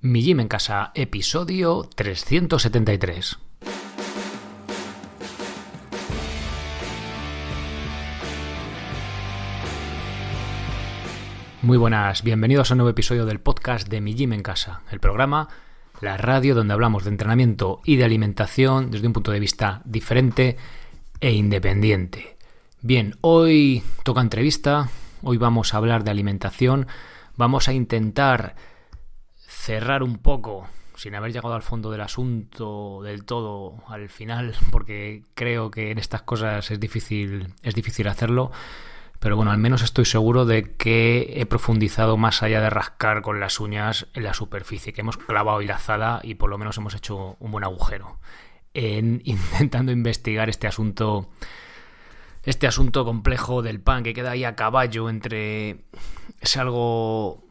Mi Gym en Casa, episodio 373. Muy buenas, bienvenidos a un nuevo episodio del podcast de Mi Gym en Casa, el programa, la radio donde hablamos de entrenamiento y de alimentación desde un punto de vista diferente e independiente. Bien, hoy toca entrevista, hoy vamos a hablar de alimentación, vamos a intentar cerrar un poco, sin haber llegado al fondo del asunto del todo al final, porque creo que en estas cosas es difícil hacerlo, pero bueno, al menos estoy seguro de que he profundizado más allá de rascar con las uñas en la superficie, que hemos clavado hilazada y por lo menos hemos hecho un buen agujero en intentando investigar este asunto complejo del pan que queda ahí a caballo entre es algo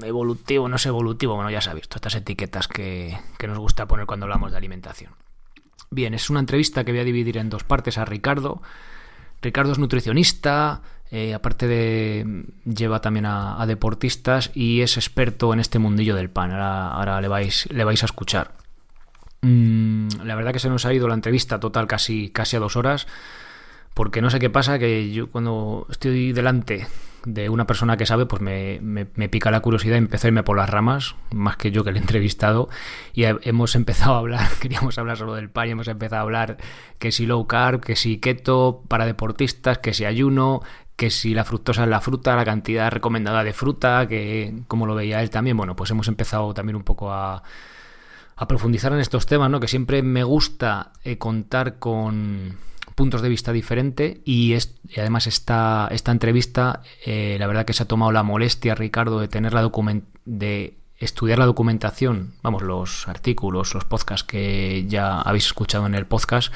evolutivo, no es evolutivo, bueno, ya sabéis, todas estas etiquetas que nos gusta poner cuando hablamos de alimentación. Bien, es una entrevista que voy a dividir en dos partes a Ricardo. Ricardo es nutricionista, lleva también a deportistas y es experto en este mundillo del pan. Ahora le vais a escuchar. La verdad que se nos ha ido la entrevista total casi a 2 horas, porque no sé qué pasa, que yo cuando estoy delante de una persona que sabe, pues me pica la curiosidad y empiezo a irme por las ramas, más que yo que le he entrevistado, y hemos empezado a hablar, queríamos hablar solo del pan y hemos empezado a hablar que si low carb, que si keto para deportistas, que si ayuno, que si la fructosa es la fruta, la cantidad recomendada de fruta, que como lo veía él también. Bueno, pues hemos empezado también un poco a profundizar en estos temas, ¿no? Que siempre me gusta contar con puntos de vista diferentes y además esta entrevista la verdad que se ha tomado la molestia, Ricardo, de tener de estudiar la documentación, vamos, los artículos, los podcasts que ya habéis escuchado en el podcast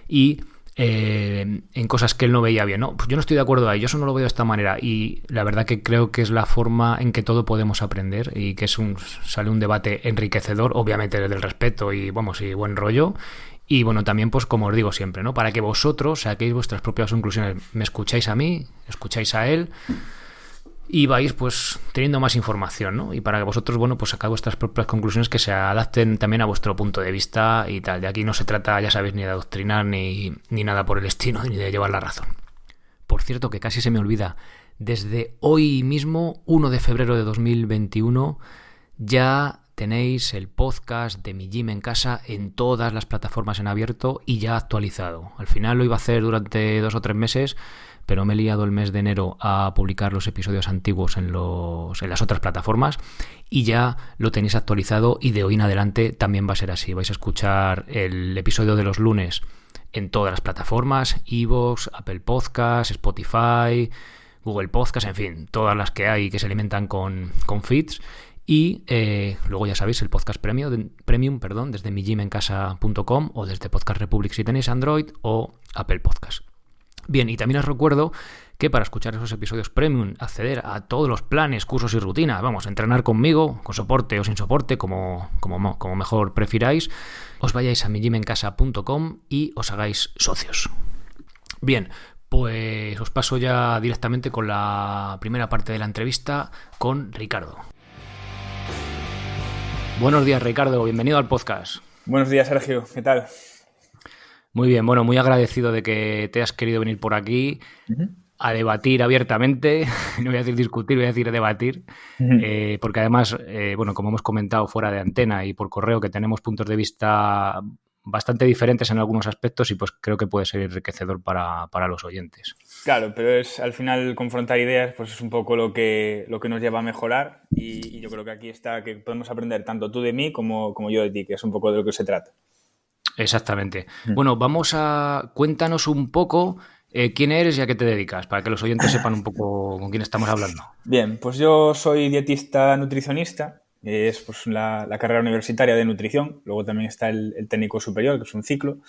y en cosas que él no veía bien. No, pues yo no estoy de acuerdo ahí, yo eso no lo veo de esta manera y la verdad que creo que es la forma en que todo podemos aprender y que sale un debate enriquecedor, obviamente desde el respeto y vamos, y buen rollo. Y bueno, también pues como os digo siempre, ¿no? Para que vosotros saquéis vuestras propias conclusiones. Me escucháis a mí, escucháis a él y vais pues teniendo más información, ¿no? Y para que vosotros, bueno, pues sacáis vuestras propias conclusiones que se adapten también a vuestro punto de vista y tal. De aquí no se trata, ya sabéis, ni de adoctrinar ni nada por el estilo, ni de llevar la razón. Por cierto, que casi se me olvida, desde hoy mismo, 1 de febrero de 2021, ya tenéis el podcast de Mi Gym en Casa en todas las plataformas en abierto y ya actualizado. Al final lo iba a hacer durante 2 o 3 meses, pero me he liado el mes de enero a publicar los episodios antiguos en las otras plataformas y ya lo tenéis actualizado y de hoy en adelante también va a ser así. Vais a escuchar el episodio de los lunes en todas las plataformas, iVoox, Apple Podcasts, Spotify, Google Podcasts, en fin, todas las que hay que se alimentan con feeds. Y luego ya sabéis el podcast premium, desde migymencasa.com o desde Podcast Republic si tenéis Android o Apple Podcast. Bien, y también os recuerdo que para escuchar esos episodios premium, acceder a todos los planes, cursos y rutinas, vamos, entrenar conmigo, con soporte o sin soporte, como mejor prefiráis, os vayáis a migymencasa.com y os hagáis socios. Bien, pues os paso ya directamente con la primera parte de la entrevista con Ricardo. Buenos días, Ricardo. Bienvenido al podcast. Buenos días, Sergio. ¿Qué tal? Muy bien. Bueno, muy agradecido de que te has querido venir por aquí a debatir abiertamente. No voy a decir discutir, voy a decir debatir. Porque además, bueno, como hemos comentado fuera de antena y por correo, que tenemos puntos de vista bastante diferentes en algunos aspectos y pues creo que puede ser enriquecedor para los oyentes. Claro, pero al final confrontar ideas pues es un poco lo que nos lleva a mejorar y yo creo que aquí está que podemos aprender tanto tú de mí como yo de ti, que es un poco de lo que se trata. Exactamente. Bueno, cuéntanos un poco quién eres y a qué te dedicas, para que los oyentes sepan un poco con quién estamos hablando. Bien, pues yo soy dietista nutricionista, es pues la carrera universitaria de nutrición, luego también está el técnico superior, que es un ciclo.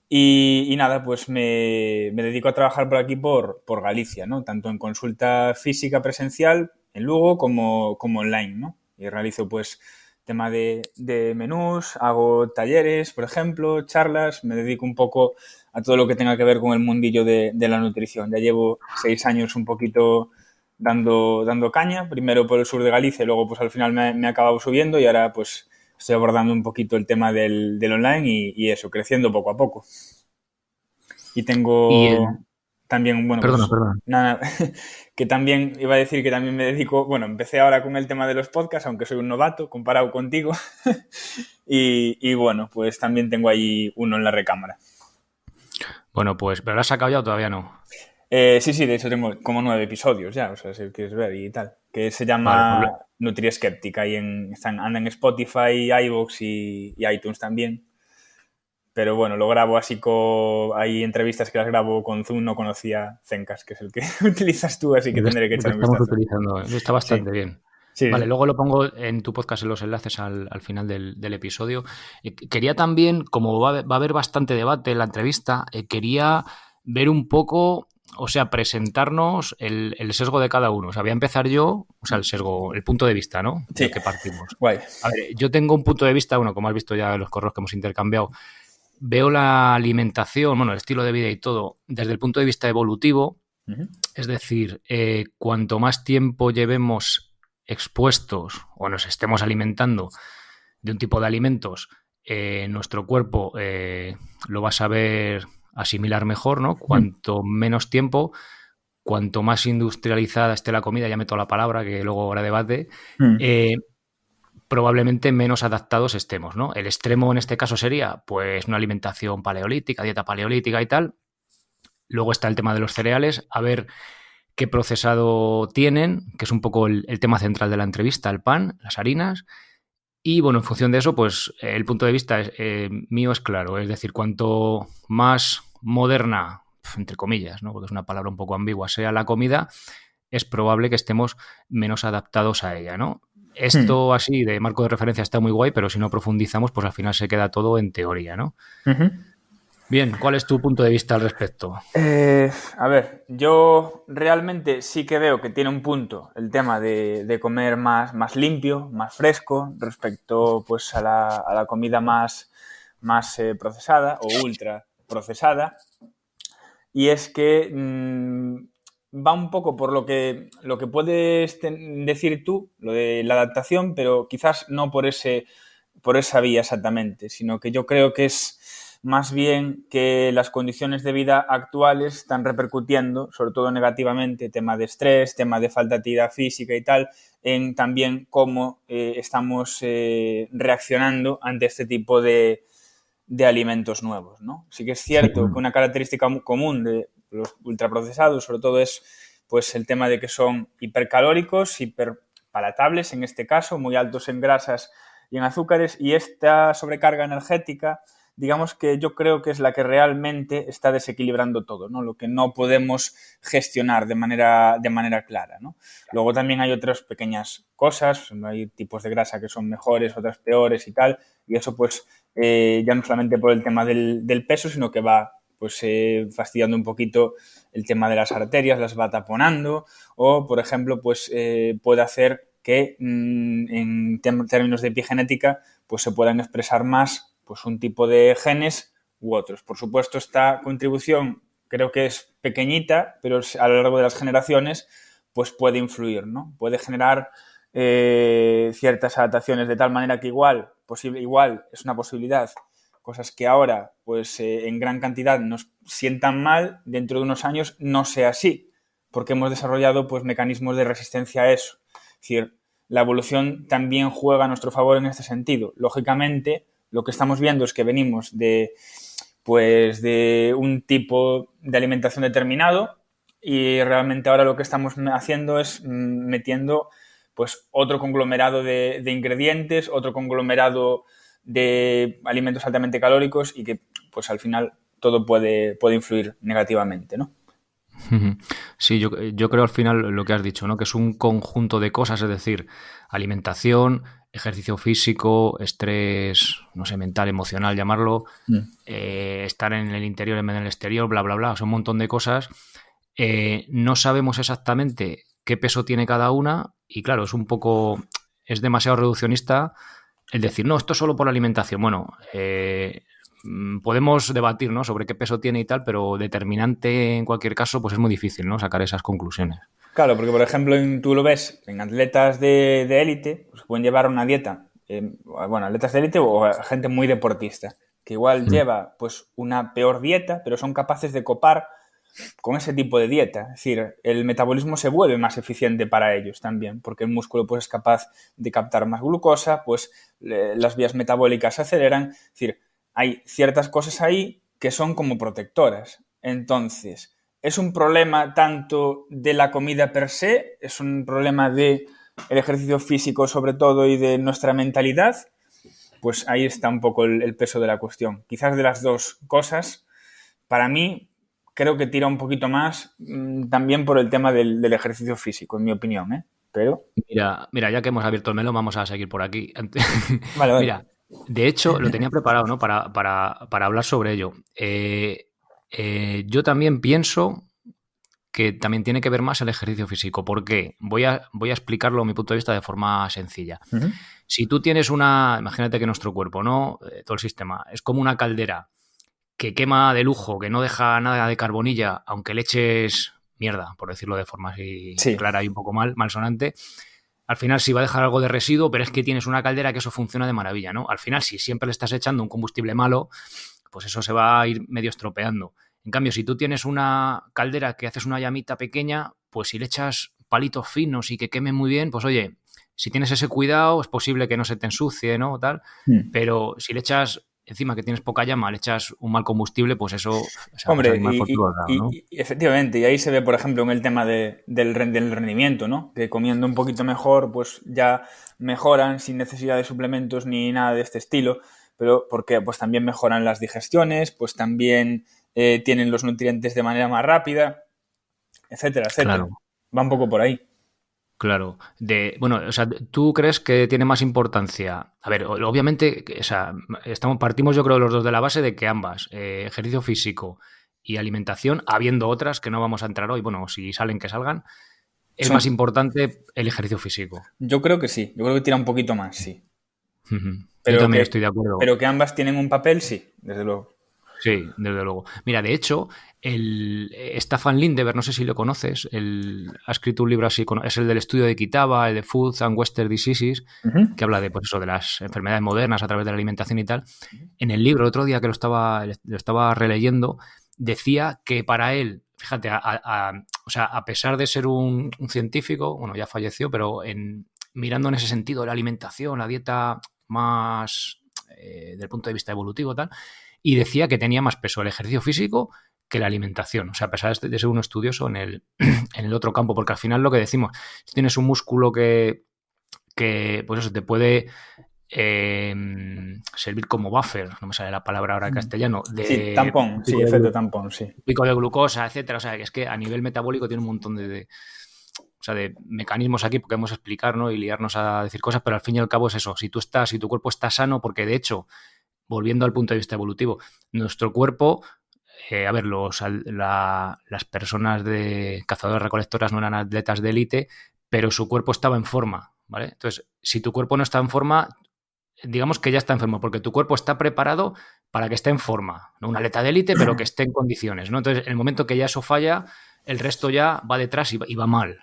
Y nada, pues me dedico a trabajar por aquí, por Galicia, ¿no? Tanto en consulta física presencial en Lugo como online, ¿no? Y realizo pues tema de menús, hago talleres, por ejemplo, charlas, me dedico un poco a todo lo que tenga que ver con el mundillo de la nutrición. Ya llevo 6 años un poquito dando caña, primero por el sur de Galicia y luego pues al final me he acabado subiendo y ahora pues estoy abordando un poquito el tema del online y eso, creciendo poco a poco. Y Y tengo también, bueno, Perdona, pues perdona. nada, que también iba a decir que también me dedico, bueno, empecé ahora con el tema de los podcasts, aunque soy un novato comparado contigo. Y bueno, pues también tengo ahí uno en la recámara. Bueno, pues, ¿pero lo has sacado ya o todavía no? Sí, de hecho tengo como 9 episodios ya, o sea, si quieres ver y tal. Que se Vale, llama Nutriskeptic, anda en Spotify, iVoox y iTunes también. Pero bueno, lo grabo así hay entrevistas que las grabo con Zoom, no conocía Zencast, que es el que utilizas tú, así que tendré que el que echar un estamos vistazo. utilizando. Está Sí, bastante bien. sí, Vale, sí. luego lo pongo en tu podcast en los enlaces al final del episodio. Quería también, como va a haber bastante debate en la entrevista, quería ver un poco, o sea, presentarnos el sesgo de cada uno. O sea, voy a empezar yo, o sea, el sesgo, el punto de vista, ¿no? Sí, Del que partimos. guay. A ver, yo tengo un punto de vista, bueno, como has visto ya en los correos que hemos intercambiado, veo la alimentación, bueno, el estilo de vida y todo, desde el punto de vista evolutivo. Uh-huh. Es decir, cuanto más tiempo llevemos expuestos o nos estemos alimentando de un tipo de alimentos, nuestro cuerpo lo va a saber asimilar mejor, ¿no? Cuanto menos tiempo, cuanto más industrializada esté la comida, ya meto la palabra que luego habrá debate, probablemente menos adaptados estemos, ¿no? El extremo en este caso sería, pues, una alimentación paleolítica, dieta paleolítica y tal. Luego está el tema de los cereales, a ver qué procesado tienen, que es un poco el tema central de la entrevista, el pan, las harinas. Y bueno, en función de eso, pues el punto de vista mío es claro, es decir, cuanto más moderna, entre comillas, ¿no? Porque es una palabra un poco ambigua, sea la comida, es probable que estemos menos adaptados a ella, ¿no? Esto así de marco de referencia está muy guay, pero si no profundizamos, pues al final se queda todo en teoría, ¿no? Uh-huh. Bien, ¿cuál es tu punto de vista al respecto? A ver, yo realmente sí que veo que tiene un punto el tema de comer más limpio, más fresco, respecto pues a la comida más procesada o ultra procesada. Y es que va un poco por lo que puedes decir tú, lo de la adaptación, pero quizás no por esa vía exactamente, sino que yo creo que es más bien que las condiciones de vida actuales están repercutiendo, sobre todo negativamente, tema de estrés, tema de falta de actividad física y tal, en también cómo estamos reaccionando ante este tipo de alimentos nuevos, ¿no? Sí que es cierto que una característica común de los ultraprocesados, sobre todo, es pues el tema de que son hipercalóricos, hiperpalatables en este caso, muy altos en grasas y en azúcares, y esta sobrecarga energética, digamos que yo creo que es la que realmente está desequilibrando todo, ¿no? Lo que no podemos gestionar de manera clara, ¿no? Luego también hay otras pequeñas cosas, hay tipos de grasa que son mejores, otras peores y tal, y eso pues ya no solamente por el tema del peso, sino que va pues fastidiando un poquito el tema de las arterias, las va taponando, o por ejemplo pues puede hacer que en términos de epigenética pues se puedan expresar más pues un tipo de genes u otros. Por supuesto, esta contribución creo que es pequeñita, pero a lo largo de las generaciones pues puede influir, ¿no? Puede generar ciertas adaptaciones de tal manera que igual es una posibilidad, cosas que ahora pues en gran cantidad nos sientan mal, dentro de unos años no sea así, porque hemos desarrollado pues mecanismos de resistencia a eso. Es decir, la evolución también juega a nuestro favor en este sentido. Lógicamente, lo que estamos viendo es que venimos de un tipo de alimentación determinado y realmente ahora lo que estamos haciendo es metiendo pues otro conglomerado de ingredientes, otro conglomerado de alimentos altamente calóricos y que pues al final todo puede influir negativamente, ¿no? Sí, yo creo al final lo que has dicho, ¿no? Que es un conjunto de cosas, es decir, alimentación, ejercicio físico, estrés, no sé, mental, emocional, llamarlo, estar en el interior en vez del exterior, bla, bla, bla, son un montón de cosas. No sabemos exactamente qué peso tiene cada una y claro, es demasiado reduccionista el decir, no, esto es solo por la alimentación. Bueno, podemos debatir, ¿no?, sobre qué peso tiene y tal, pero determinante en cualquier caso, pues es muy difícil, ¿no?, sacar esas conclusiones. Claro, porque por ejemplo tú lo ves en atletas de élite, pues pueden llevar una dieta, bueno, atletas de élite o gente muy deportista, que igual lleva pues una peor dieta, pero son capaces de copar con ese tipo de dieta. Es decir, el metabolismo se vuelve más eficiente para ellos también, porque el músculo pues, es capaz de captar más glucosa, pues las vías metabólicas se aceleran. Es decir, hay ciertas cosas ahí que son como protectoras. Entonces, ¿es un problema tanto de la comida per se? ¿Es un problema de el ejercicio físico sobre todo y de nuestra mentalidad? Pues ahí está un poco el peso de la cuestión. Quizás de las dos cosas, para mí, creo que tira un poquito más también por el tema del ejercicio físico, en mi opinión, ¿eh? Pero... Mira, ya que hemos abierto el melón, vamos a seguir por aquí. Vale, vale. Mira, de hecho, lo tenía preparado, ¿no? Para hablar sobre ello. Yo también pienso que también tiene que ver más el ejercicio físico. ¿Por qué? Voy a explicarlo a mi punto de vista de forma sencilla. Uh-huh. Si tú tienes imagínate que nuestro cuerpo, ¿no? Todo el sistema es como una caldera que quema de lujo, que no deja nada de carbonilla, aunque le eches mierda, por decirlo de forma así clara y un poco malsonante. Al final sí va a dejar algo de residuo, pero es que tienes una caldera que eso funciona de maravilla, ¿no? Al final, si siempre le estás echando un combustible malo, pues eso se va a ir medio estropeando. En cambio, si tú tienes una caldera que haces una llamita pequeña, pues si le echas palitos finos y que queme muy bien, pues oye, si tienes ese cuidado, es posible que no se te ensucie, ¿no? Tal. Pero si le echas, encima que tienes poca llama, le echas un mal combustible, pues eso... Hombre, y efectivamente, y ahí se ve, por ejemplo, en el tema del rendimiento, ¿no? Que comiendo un poquito mejor, pues ya mejoran sin necesidad de suplementos ni nada de este estilo, pero porque pues también mejoran las digestiones, pues también tienen los nutrientes de manera más rápida, etcétera, etcétera. Claro. Va un poco por ahí. Claro. Bueno, o sea, ¿tú crees que tiene más importancia? A ver, obviamente, o sea, partimos yo creo los dos de la base de que ambas, ejercicio físico y alimentación, habiendo otras que no vamos a entrar hoy, bueno, si salen, que salgan, es más importante el ejercicio físico. Yo creo que sí, yo creo que tira un poquito más, sí. Yo también estoy de acuerdo. Pero que ambas tienen un papel, sí, desde luego. Sí, desde luego. Mira, de hecho, Staffan Lindeberg, no sé si lo conoces, ha escrito un libro así, es el del estudio de Kitaba, el de Food and Western Diseases, que habla de, pues eso, de las enfermedades modernas a través de la alimentación y tal. En el libro, otro día que lo estaba releyendo, decía que para él, fíjate, o sea, a pesar de ser un científico, bueno, ya falleció, pero mirando en ese sentido la alimentación, la dieta más del punto de vista evolutivo tal, y decía que tenía más peso el ejercicio físico que la alimentación. O sea, a pesar de ser un estudioso en el otro campo, porque al final lo que decimos, si tienes un músculo que pues eso, te puede servir como buffer, no me sale la palabra ahora en castellano. Sí, tampón, sí, efecto tampón, sí. Pico de glucosa, etcétera. O sea, que es que a nivel metabólico tiene un montón de mecanismos aquí porque podemos explicar, ¿no? Y liarnos a decir cosas, pero al fin y al cabo es eso. Si tu cuerpo está sano, porque de hecho, volviendo al punto de vista evolutivo, nuestro cuerpo, a ver, las personas de cazadores-recolectoras no eran atletas de élite, pero su cuerpo estaba en forma, ¿vale? Entonces, si tu cuerpo no está en forma, digamos que ya está enfermo, porque tu cuerpo está preparado para que esté en forma, no un atleta de élite, pero que esté en condiciones, ¿no? Entonces, en el momento que ya eso falla, el resto ya va detrás y va mal.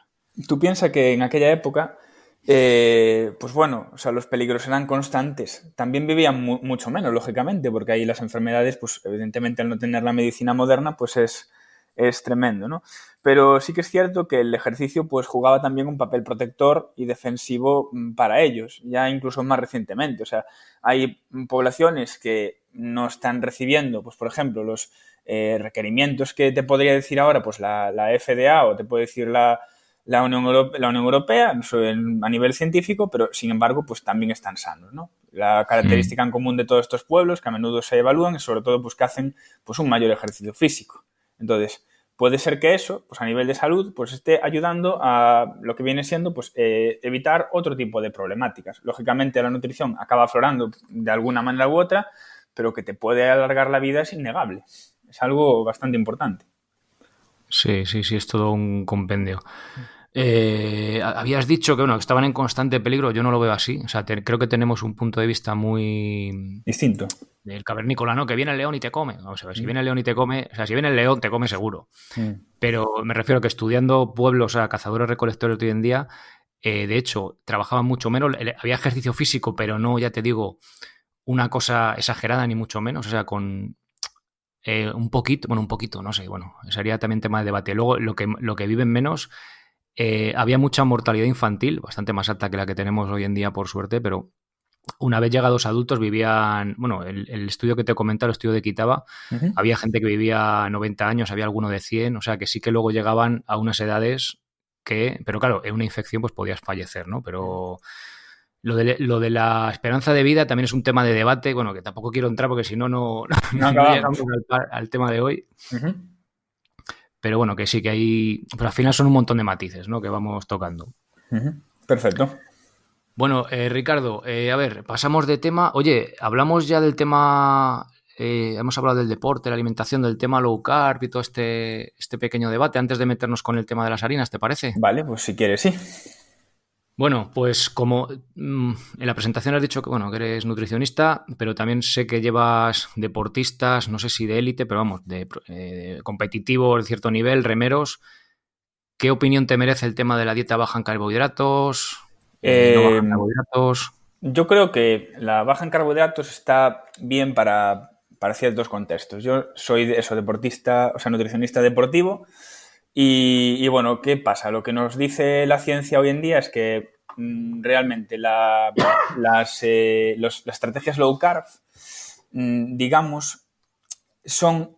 Tú piensas que en aquella época, pues bueno, o sea, los peligros eran constantes. También vivían mucho menos, lógicamente, porque ahí las enfermedades, pues evidentemente al no tener la medicina moderna, pues es tremendo, ¿no? Pero sí que es cierto que el ejercicio pues jugaba también un papel protector y defensivo para ellos, ya incluso más recientemente. O sea, hay poblaciones que no están recibiendo, pues por ejemplo, los requerimientos que te podría decir ahora pues la FDA o te puede decir la Unión Europea a nivel científico, pero sin embargo pues también están sanos, ¿no? La característica en común de todos estos pueblos que a menudo se evalúan es sobre todo pues que hacen pues un mayor ejercicio físico. Entonces, puede ser que eso, pues a nivel de salud, pues esté ayudando a lo que viene siendo pues evitar otro tipo de problemáticas. Lógicamente la nutrición acaba aflorando de alguna manera u otra, pero que te puede alargar la vida es innegable. Es algo bastante importante. Sí, es todo un compendio. Habías dicho que, bueno, que estaban en constante peligro. Yo no lo veo así. O sea, creo que tenemos un punto de vista muy Distinto. del cavernícola, ¿no? Que viene el león y te come. Vamos a ver, si Mm. viene el león y te come, o sea, si viene el león, te come seguro. Mm. Pero me refiero a que estudiando pueblos, o sea, cazadores recolectores de hoy en día, de hecho, trabajaban mucho menos. Había ejercicio físico, pero no, ya te digo, una cosa exagerada ni mucho menos. O sea, con un poquito, no sé, bueno, sería también tema de debate. Luego, lo que viven menos, había mucha mortalidad infantil, bastante más alta que la que tenemos hoy en día, por suerte, pero una vez llegados adultos vivían, bueno, el estudio que te comentaba, el estudio de Kitaba, Ujú. había gente que vivía 90 años, había alguno de 100, o sea que sí que luego llegaban a unas edades pero claro, en una infección pues podías fallecer, ¿no? Pero lo de la esperanza de vida también es un tema de debate, bueno, que tampoco quiero entrar porque si no, No no acabamos. llegamos al tema de hoy, Ujú. pero bueno, que sí que hay, pero al final son un montón de matices, ¿no? Que vamos tocando. Ujú. Perfecto. Bueno, Ricardo, a ver, pasamos de tema. Oye, hablamos ya del tema, hemos hablado del deporte, la alimentación, del tema low carb y todo este pequeño debate antes de meternos con el tema de las harinas, ¿te parece? Vale, pues si quieres, sí. Bueno, pues como en la presentación has dicho que, bueno, que eres nutricionista, pero también sé que llevas deportistas, no sé si de élite, pero vamos, de competitivos de cierto nivel, remeros. ¿Qué opinión te merece el tema de la dieta baja en carbohidratos, no baja Eh, en carbohidratos? yo creo que la baja en carbohidratos está bien para ciertos contextos. Yo soy deportista, o sea, nutricionista deportivo. Y bueno, ¿qué pasa? Lo que nos dice la ciencia hoy en día es que realmente las estrategias low carb, digamos, son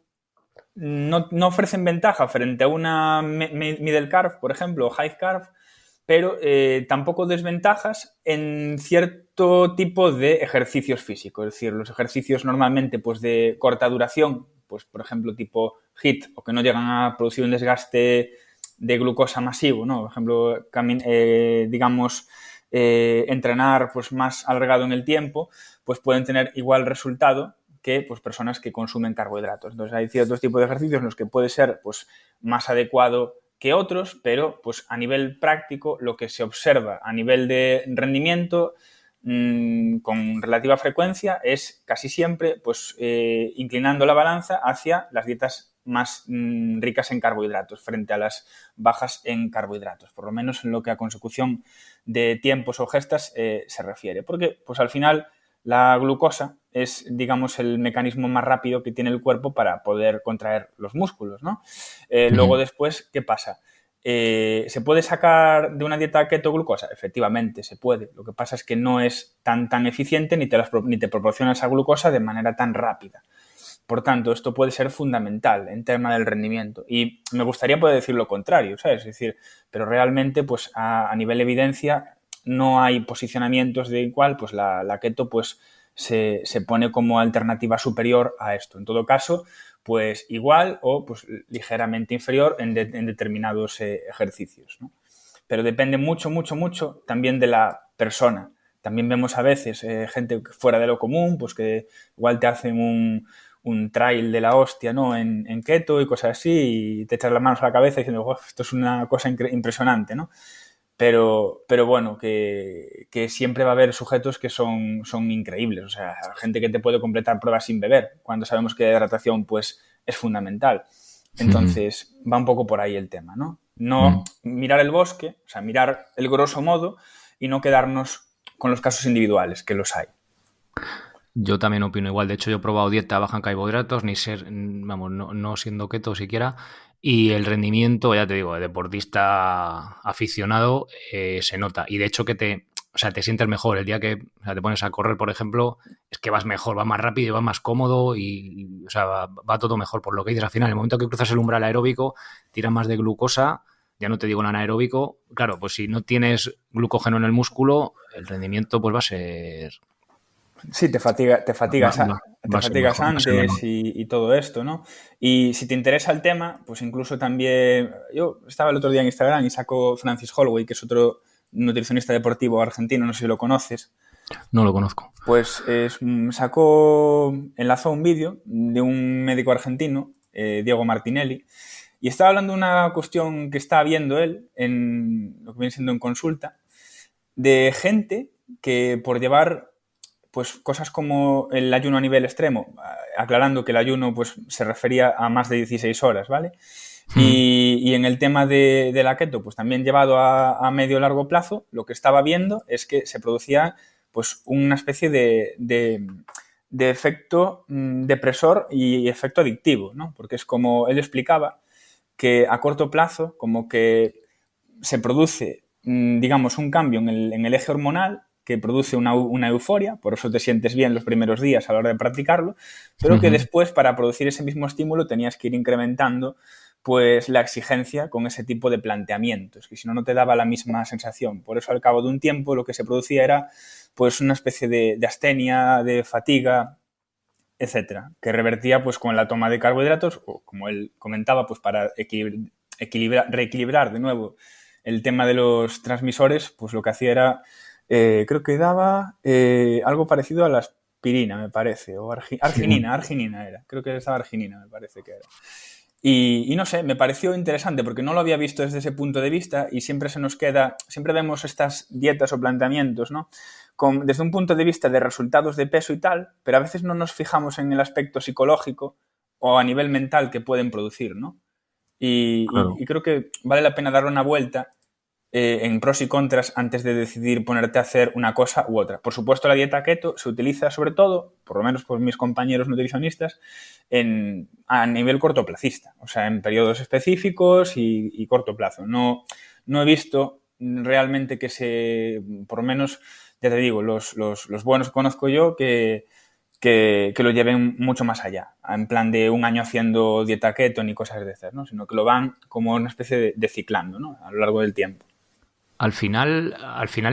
no ofrecen ventaja frente a una middle carb, por ejemplo, o high carb, pero tampoco desventajas en cierto tipo de ejercicios físicos. Es decir, los ejercicios normalmente pues, de corta duración, pues, por ejemplo, tipo HIIT, o que no llegan a producir un desgaste de glucosa masivo, ¿no? Por ejemplo, digamos, entrenar pues, más alargado en el tiempo, pues pueden tener igual resultado que pues, personas que consumen carbohidratos. Entonces, hay ciertos tipos de ejercicios en los que puede ser pues, más adecuado que otros, pero pues a nivel práctico lo que se observa a nivel de rendimiento con relativa frecuencia es casi siempre pues inclinando la balanza hacia las dietas más ricas en carbohidratos frente a las bajas en carbohidratos, por lo menos en lo que a consecución de tiempos o gestas se refiere, porque pues al final la glucosa es, digamos, el mecanismo más rápido que tiene el cuerpo para poder contraer los músculos, ¿no? Luego después, ¿qué pasa? ¿Se puede sacar de una dieta keto glucosa? Efectivamente, se puede. Lo que pasa es que no es tan eficiente ni te proporciona esa glucosa de manera tan rápida. Por tanto, esto puede ser fundamental en tema del rendimiento. Y me gustaría poder decir lo contrario, ¿sabes? Es decir, pero realmente, pues a nivel de evidencia, no hay posicionamientos de igual, pues la keto pues se pone como alternativa superior a esto. En todo caso, pues igual o pues ligeramente inferior en determinados ejercicios, ¿no? Pero depende mucho, mucho, mucho también de la persona. También vemos a veces gente fuera de lo común, pues que igual te hacen un trail de la hostia, ¿no? En keto y cosas así, y te echas las manos a la cabeza diciendo, oh, esto es una cosa impresionante, ¿no? Pero bueno, que siempre va a haber sujetos que son increíbles. O sea, gente que te puede completar pruebas sin beber, cuando sabemos que la hidratación pues, es fundamental. Entonces, va un poco por ahí el tema, ¿no? No mirar el bosque, o sea, mirar el grosso modo y no quedarnos con los casos individuales, que los hay. Yo también opino igual. De hecho, yo he probado dieta baja en carbohidratos, ni ser, vamos, no siendo keto siquiera. Y el rendimiento, ya te digo, de deportista aficionado se nota. Y de hecho o sea, te sientes mejor. El día que o sea, te pones a correr, por ejemplo, es que vas mejor, vas más rápido y vas más cómodo o sea, va todo mejor. Por lo que dices, al final, en el momento que cruzas el umbral aeróbico, tiras más de glucosa, ya no te digo en anaeróbico. Claro, pues si no tienes glucógeno en el músculo, el rendimiento pues va a ser Sí, te fatigas, te va a ser fatigas mejor, va a ser antes menor. y todo esto, ¿no? Y si te interesa el tema, pues incluso también... Yo estaba el otro día en Instagram y sacó Francis Holloway, que es otro nutricionista deportivo argentino, no sé si lo conoces. No lo conozco. Pues enlazó un vídeo de un médico argentino, Diego Martinelli, Y estaba hablando de una cuestión que está viendo él, en lo que viene siendo en consulta, de gente que por llevar pues cosas como el ayuno a nivel extremo, aclarando que el ayuno pues se refería a más de 16 horas, ¿vale? Y en el tema de la keto, pues también llevado a medio largo plazo, lo que estaba viendo es que se producía pues una especie de efecto depresor y efecto adictivo, ¿no? Porque es como él explicaba que a corto plazo como que se produce, digamos, un cambio en el eje hormonal que produce una euforia, por eso te sientes bien los primeros días a la hora de practicarlo, pero que después para producir ese mismo estímulo tenías que ir incrementando pues la exigencia con ese tipo de planteamientos, que si no, no te daba la misma sensación. Por eso al cabo de un tiempo lo que se producía era pues una especie de astenia, de fatiga, etcétera, que revertía pues con la toma de carbohidratos, o como él comentaba, pues para reequilibrar de nuevo el tema de los transmisores, pues lo que hacía era, creo que daba algo parecido a la aspirina, me parece, o arginina era, creo que estaba arginina, me parece que era. Y no sé, me pareció interesante porque no lo había visto desde ese punto de vista y siempre se nos queda, siempre vemos estas dietas o planteamientos, ¿no? Desde un punto de vista de resultados de peso y tal, pero a veces no nos fijamos en el aspecto psicológico o a nivel mental que pueden producir, ¿no? Y creo que vale la pena darle una vuelta en pros y contras antes de decidir ponerte a hacer una cosa u otra. Por supuesto, la dieta keto se utiliza sobre todo, por lo menos por mis compañeros nutricionistas, a nivel cortoplacista, o sea, en periodos específicos y corto plazo. No he visto realmente por lo menos, ya te digo, los buenos que conozco yo que lo lleven mucho más allá, en plan de un año haciendo dieta keto ni cosas de esas, ¿no? Sino que lo van como una especie de ciclando, ¿no? A lo largo del tiempo. Al final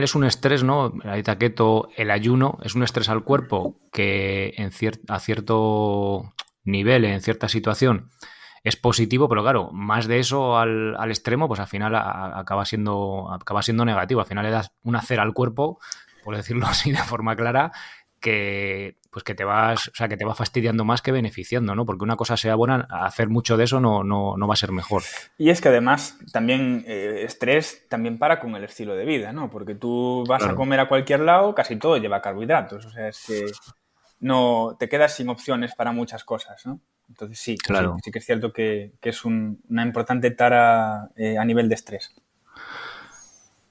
es un estrés, ¿no? La dieta keto, el ayuno, es un estrés al cuerpo que a cierto nivel, en cierta situación, es positivo, pero claro, más de eso al extremo, pues al final acaba siendo negativo. Al final le das una cera al cuerpo, por decirlo así de forma clara, que te va fastidiando más que beneficiando, ¿no? Porque una cosa sea buena, hacer mucho de eso no va a ser mejor. Y es que además también estrés también para con el estilo de vida, ¿no? Porque tú vas a comer a cualquier lado, casi todo lleva carbohidratos, o sea, es que no te quedas sin opciones para muchas cosas, ¿no? Entonces sí que es cierto que es una importante tara a nivel de estrés.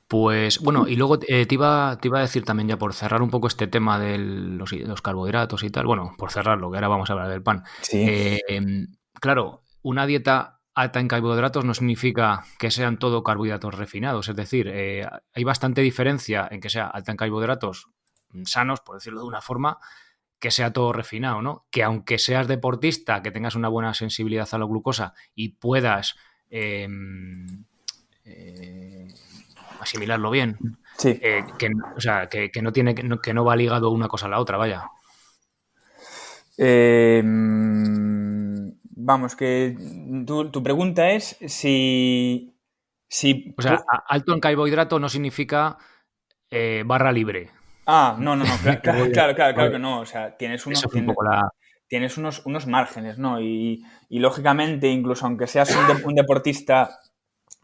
Pues bueno, y luego te iba a decir también, ya por cerrar un poco este tema de los carbohidratos y tal, bueno, por cerrarlo, que ahora vamos a hablar del pan. Sí. Claro, una dieta alta en carbohidratos no significa que sean todo carbohidratos refinados, es decir, hay bastante diferencia en que sea alta en carbohidratos sanos, por decirlo de una forma, que sea todo refinado, ¿no? Que aunque seas deportista, que tengas una buena sensibilidad a la glucosa y puedas asimilarlo bien. Sí. Que no va ligado una cosa a la otra, vaya. Vamos, que tu pregunta es si... O sea, alto en carbohidrato no significa barra libre. No. Claro que no. O sea, tienes unos márgenes, ¿no? Y lógicamente, incluso aunque seas un deportista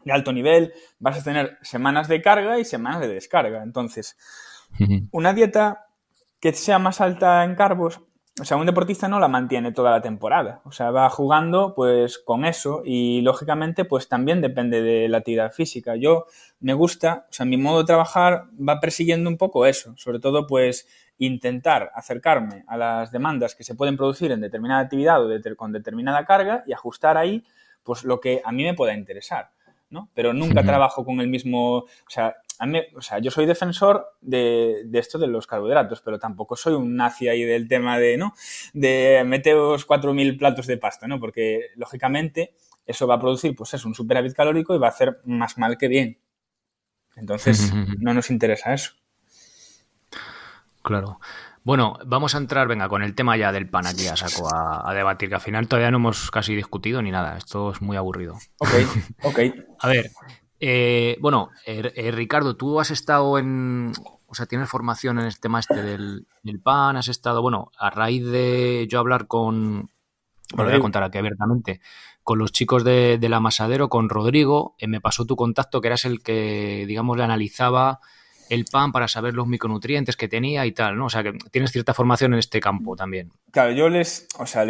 de alto nivel, vas a tener semanas de carga y semanas de descarga. Entonces, una dieta que sea más alta en carbos, o sea, un deportista no la mantiene toda la temporada. O sea, va jugando pues con eso y lógicamente pues también depende de la actividad física. Me gusta, o sea, mi modo de trabajar va persiguiendo un poco eso. Sobre todo pues intentar acercarme a las demandas que se pueden producir en determinada actividad o con determinada carga y ajustar ahí pues lo que a mí me pueda interesar, ¿no? Pero nunca trabajo con el mismo... O sea, yo soy defensor de esto de los carbohidratos, pero tampoco soy un nazi ahí del tema de, ¿no? De meteos 4.000 platos de pasta, ¿no? Porque, lógicamente, eso va a producir, pues un superávit calórico y va a hacer más mal que bien. Entonces, no nos interesa eso. Claro. Bueno, vamos a entrar, venga, con el tema ya del pan aquí a saco a debatir, que al final todavía no hemos casi discutido ni nada. Esto es muy aburrido. Ok. A ver, Ricardo, tú has estado o sea, tienes formación en el tema este del pan, has estado, bueno, a raíz de yo hablar voy a contar aquí abiertamente, con los chicos del amasadero, con Rodrigo, me pasó tu contacto, que eras el que, digamos, le analizaba el pan para saber los micronutrientes que tenía y tal, ¿no? O sea, que tienes cierta formación en este campo también. Claro, yo les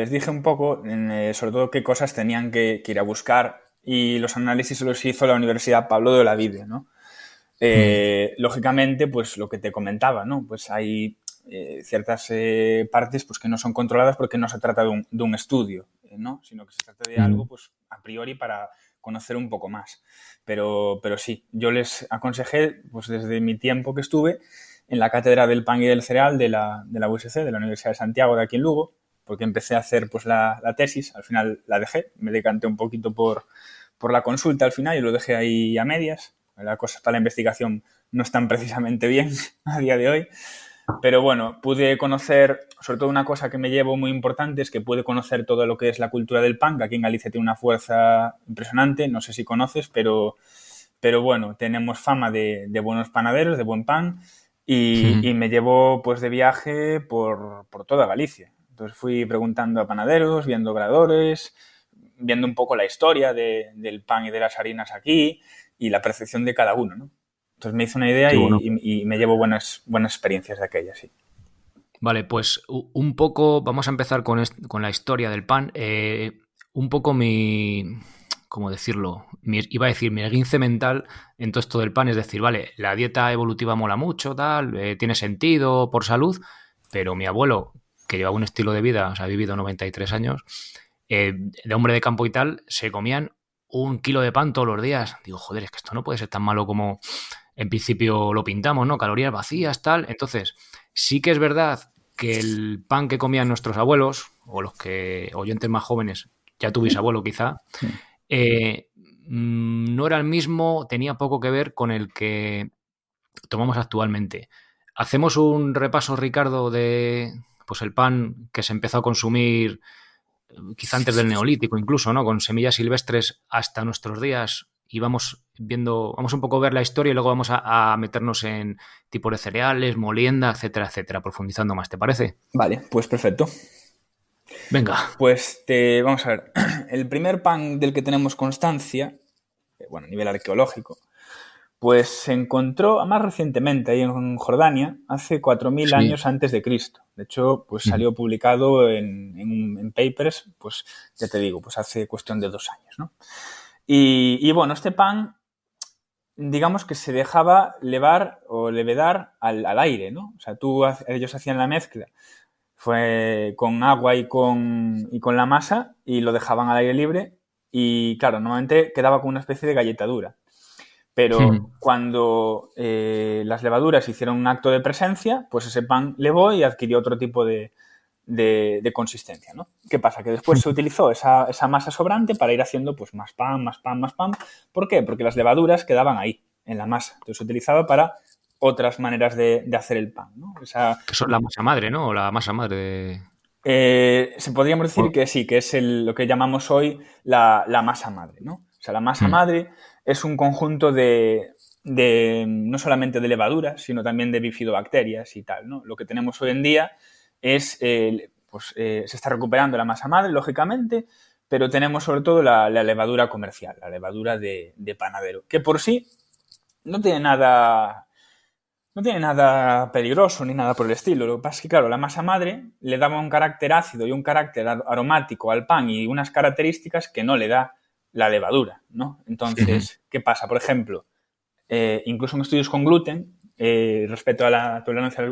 dije un poco, sobre todo qué cosas tenían que ir a buscar, y los análisis los hizo la Universidad Pablo de Olavide, ¿no? Lógicamente, pues lo que te comentaba, ¿no? Pues hay ciertas partes pues, que no son controladas porque no se trata de un estudio, ¿no? Sino que se trata de algo, pues, a priori para conocer un poco más. Pero sí, yo les aconsejé, pues desde mi tiempo que estuve en la cátedra del pan y del cereal de la USC, de la Universidad de Santiago, de aquí en Lugo, porque empecé a hacer pues la tesis, al final la dejé, me decanté un poquito por la consulta al final y lo dejé ahí a medias. La cosa para la investigación no están precisamente bien a día de hoy, pero bueno, pude conocer, sobre todo una cosa que me llevo muy importante es que pude conocer todo lo que es la cultura del pan, que aquí en Galicia tiene una fuerza impresionante, no sé si conoces, pero bueno, tenemos fama de buenos panaderos, de buen pan, y me llevo pues de viaje por toda Galicia. Entonces fui preguntando a panaderos, viendo obradores, viendo un poco la historia del pan y de las harinas aquí y la percepción de cada uno, ¿no? Entonces me hice una idea Bueno. y me llevo buenas experiencias de aquellas, sí. Vale, pues un poco, vamos a empezar con la historia del pan. Un poco ¿cómo decirlo? Iba a decir mi esguince mental en todo esto del pan, es decir, vale, la dieta evolutiva mola mucho, tal, tiene sentido por salud, pero mi abuelo, que llevaba un estilo de vida, o sea, ha vivido 93 años, de hombre de campo y tal, se comían 1 kilo de pan todos los días. Digo, joder, es que esto no puede ser tan malo como en principio lo pintamos, ¿no? Calorías vacías, tal. Entonces, sí que es verdad que el pan que comían nuestros abuelos, o los que oyentes más jóvenes, ya tu bisabuelo quizá, no era el mismo, tenía poco que ver con el que tomamos actualmente. Hacemos un repaso, Ricardo, de pues el pan que se empezó a consumir quizá antes del Neolítico incluso, ¿no? Con semillas silvestres hasta nuestros días, y vamos viendo, vamos un poco a ver la historia y luego vamos a meternos en tipos de cereales, molienda, etcétera, profundizando más, ¿te parece? Vale, pues perfecto. Venga. Pues vamos a ver. El primer pan del que tenemos constancia, bueno, a nivel arqueológico, pues se encontró más recientemente ahí en Jordania, hace 4.000 años antes de Cristo. De hecho, pues salió publicado en papers, pues ya te digo, pues hace cuestión de 2 años, ¿no? Y bueno, este pan, digamos que se dejaba levar o levedar al aire, ¿no? O sea, ellos hacían la mezcla con agua y con la masa y lo dejaban al aire libre y, claro, normalmente quedaba con una especie de galleta dura. Pero cuando las levaduras hicieron un acto de presencia, pues ese pan levó y adquirió otro tipo de consistencia, ¿no? ¿Qué pasa? Que después se utilizó esa masa sobrante para ir haciendo pues más pan. ¿Por qué? Porque las levaduras quedaban ahí, en la masa. Entonces se utilizaba para otras maneras de hacer el pan, ¿no? Que son la masa madre, ¿no? O la masa madre se podríamos decir que sí, que es lo que llamamos hoy la masa madre, ¿no? O sea, la masa madre es un conjunto de no solamente de levaduras, sino también de bifidobacterias y tal, ¿no? Lo que tenemos hoy en día es, se está recuperando la masa madre, lógicamente, pero tenemos sobre todo la levadura comercial, la levadura de panadero, que por sí no tiene nada peligroso ni nada por el estilo. Lo que pasa es que, claro, la masa madre le daba un carácter ácido y un carácter aromático al pan y unas características que no le da la levadura, ¿no? Entonces, ¿qué pasa? Por ejemplo, incluso en estudios con gluten, respecto a la tolerancia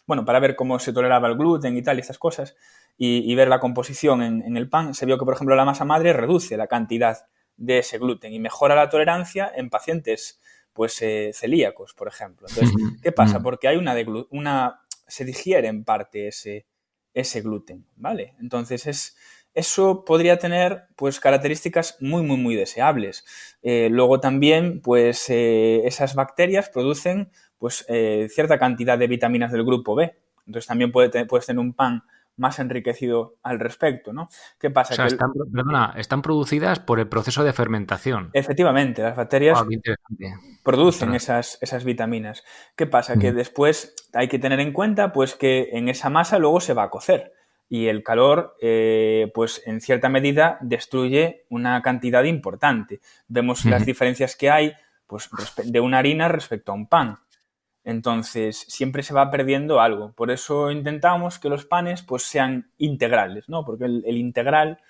bueno, para ver cómo se toleraba el gluten y tal, y estas cosas, y ver la composición en el pan, se vio que, por ejemplo, la masa madre reduce la cantidad de ese gluten y mejora la tolerancia en pacientes pues celíacos, por ejemplo. Entonces, ¿qué pasa? Porque hay se digiere en parte ese gluten, ¿vale? Entonces, eso podría tener pues características muy, muy, muy deseables. Luego también, pues esas bacterias producen pues cierta cantidad de vitaminas del grupo B. Entonces también puedes tener un pan más enriquecido al respecto, ¿no? ¿Qué pasa? O sea, están producidas por el proceso de fermentación. Efectivamente, las bacterias Qué interesante. producen esas vitaminas. ¿Qué pasa? Que después hay que tener en cuenta pues que en esa masa luego se va a cocer. y el calor, pues en cierta medida destruye una cantidad importante. Vemos las diferencias que hay, pues, de una harina respecto a un pan. Entonces, siempre se va perdiendo algo. Por eso intentamos que los panes, pues, sean integrales, ¿no? Porque el integral,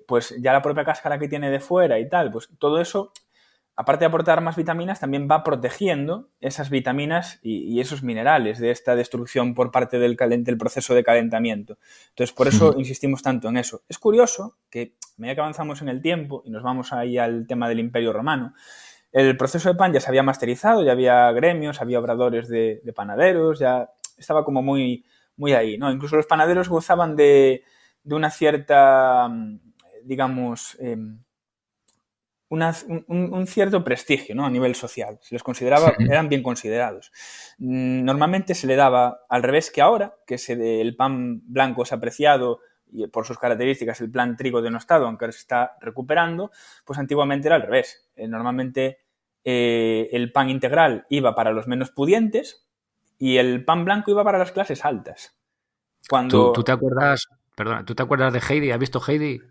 pues, ya la propia cáscara que tiene de fuera y tal, pues, todo eso, aparte de aportar más vitaminas, también va protegiendo esas vitaminas y esos minerales de esta destrucción por parte del proceso de calentamiento. Entonces, por eso insistimos tanto en eso. Es curioso que, a medida que avanzamos en el tiempo y nos vamos ahí al tema del Imperio Romano, el proceso de pan ya se había masterizado, ya había gremios, había obradores de panaderos, ya estaba como muy, muy ahí, ¿no? Incluso los panaderos gozaban de una cierta, digamos, un cierto prestigio, ¿no? A nivel social. Se les consideraba, eran bien considerados. Normalmente se le daba al revés que ahora, que el pan blanco es apreciado y por sus características el pan trigo denostado, aunque se está recuperando, pues antiguamente era al revés. Normalmente el pan integral iba para los menos pudientes y el pan blanco iba para las clases altas. ¿Tú te acuerdas, perdona, ¿tú te acuerdas de Heidi? ¿Has visto Heidi?